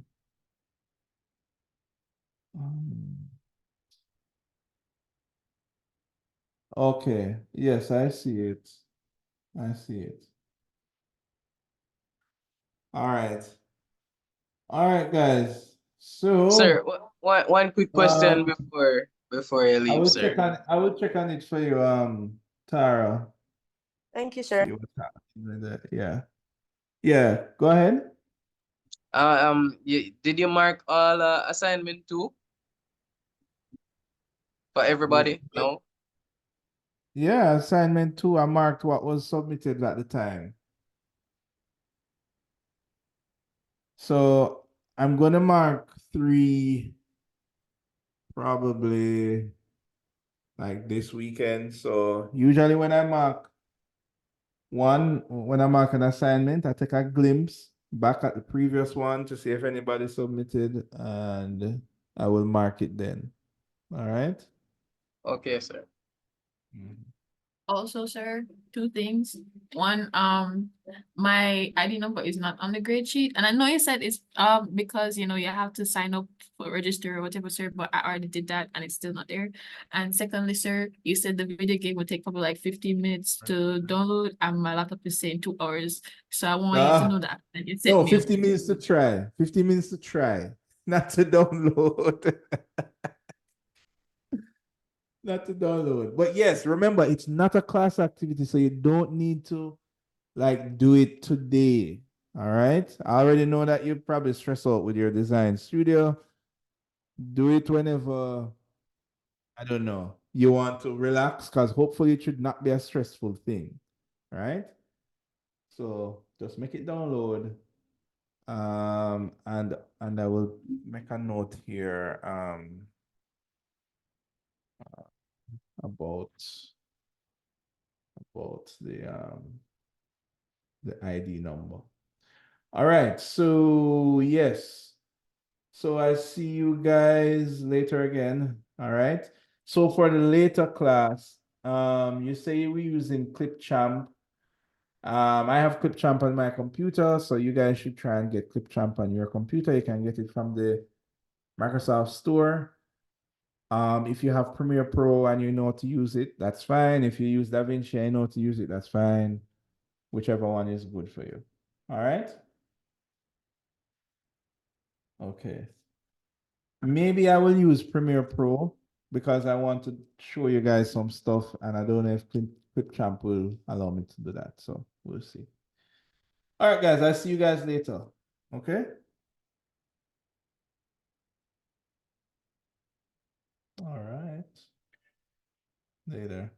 Okay. Yes, I see it. I see it. All right. All right, guys. So Sir, one quick question before you I leave, will sir. check on it for you, Tara. Thank you, sir. See what's happening with that. Yeah. Yeah, go ahead. Did you mark all assignment 2 for everybody? No? Yeah, assignment 2, I marked what was submitted at the time. So I'm gonna mark 3 probably like this weekend. So usually when I mark an assignment, I take a glimpse back at the previous one to see if anybody submitted, and I will mark it then. All right. Okay, sir. Also, sir, two things. One, my ID number is not on the grade sheet, and I know you said it's because you have to sign up for register or whatever, sir. But I already did that, and it's still not there. And secondly, sir, you said the video game would take probably like 15 minutes to download, and my laptop is saying 2 hours. So I want you to know that, and you sent No, me. 50 minutes to try. 50 minutes to try, not to download. Not to download. But yes, remember, it's not a class activity, so you don't need to like do it today. All right. I already know that you probably stress out with your design studio. Do it whenever, I don't know, you want to relax, because hopefully it should not be a stressful thing. Right? So just make it download. And I will make a note here about the ID number. All right, so yes. So I see you guys later again. All right. So for the later class, you say we're using Clipchamp. I have Clipchamp on my computer, so you guys should try and get Clipchamp on your computer. You can get it from the Microsoft Store. If you have Premiere Pro and you know how to use it, that's fine. If you use DaVinci and you know how to use it, that's fine. Whichever one is good for you. All right. Okay. Maybe I will use Premiere Pro because I want to show you guys some stuff, and I don't know if Clipchamp will allow me to do that. So we'll see. All right, guys, I'll see you guys later. Okay? All right. Later.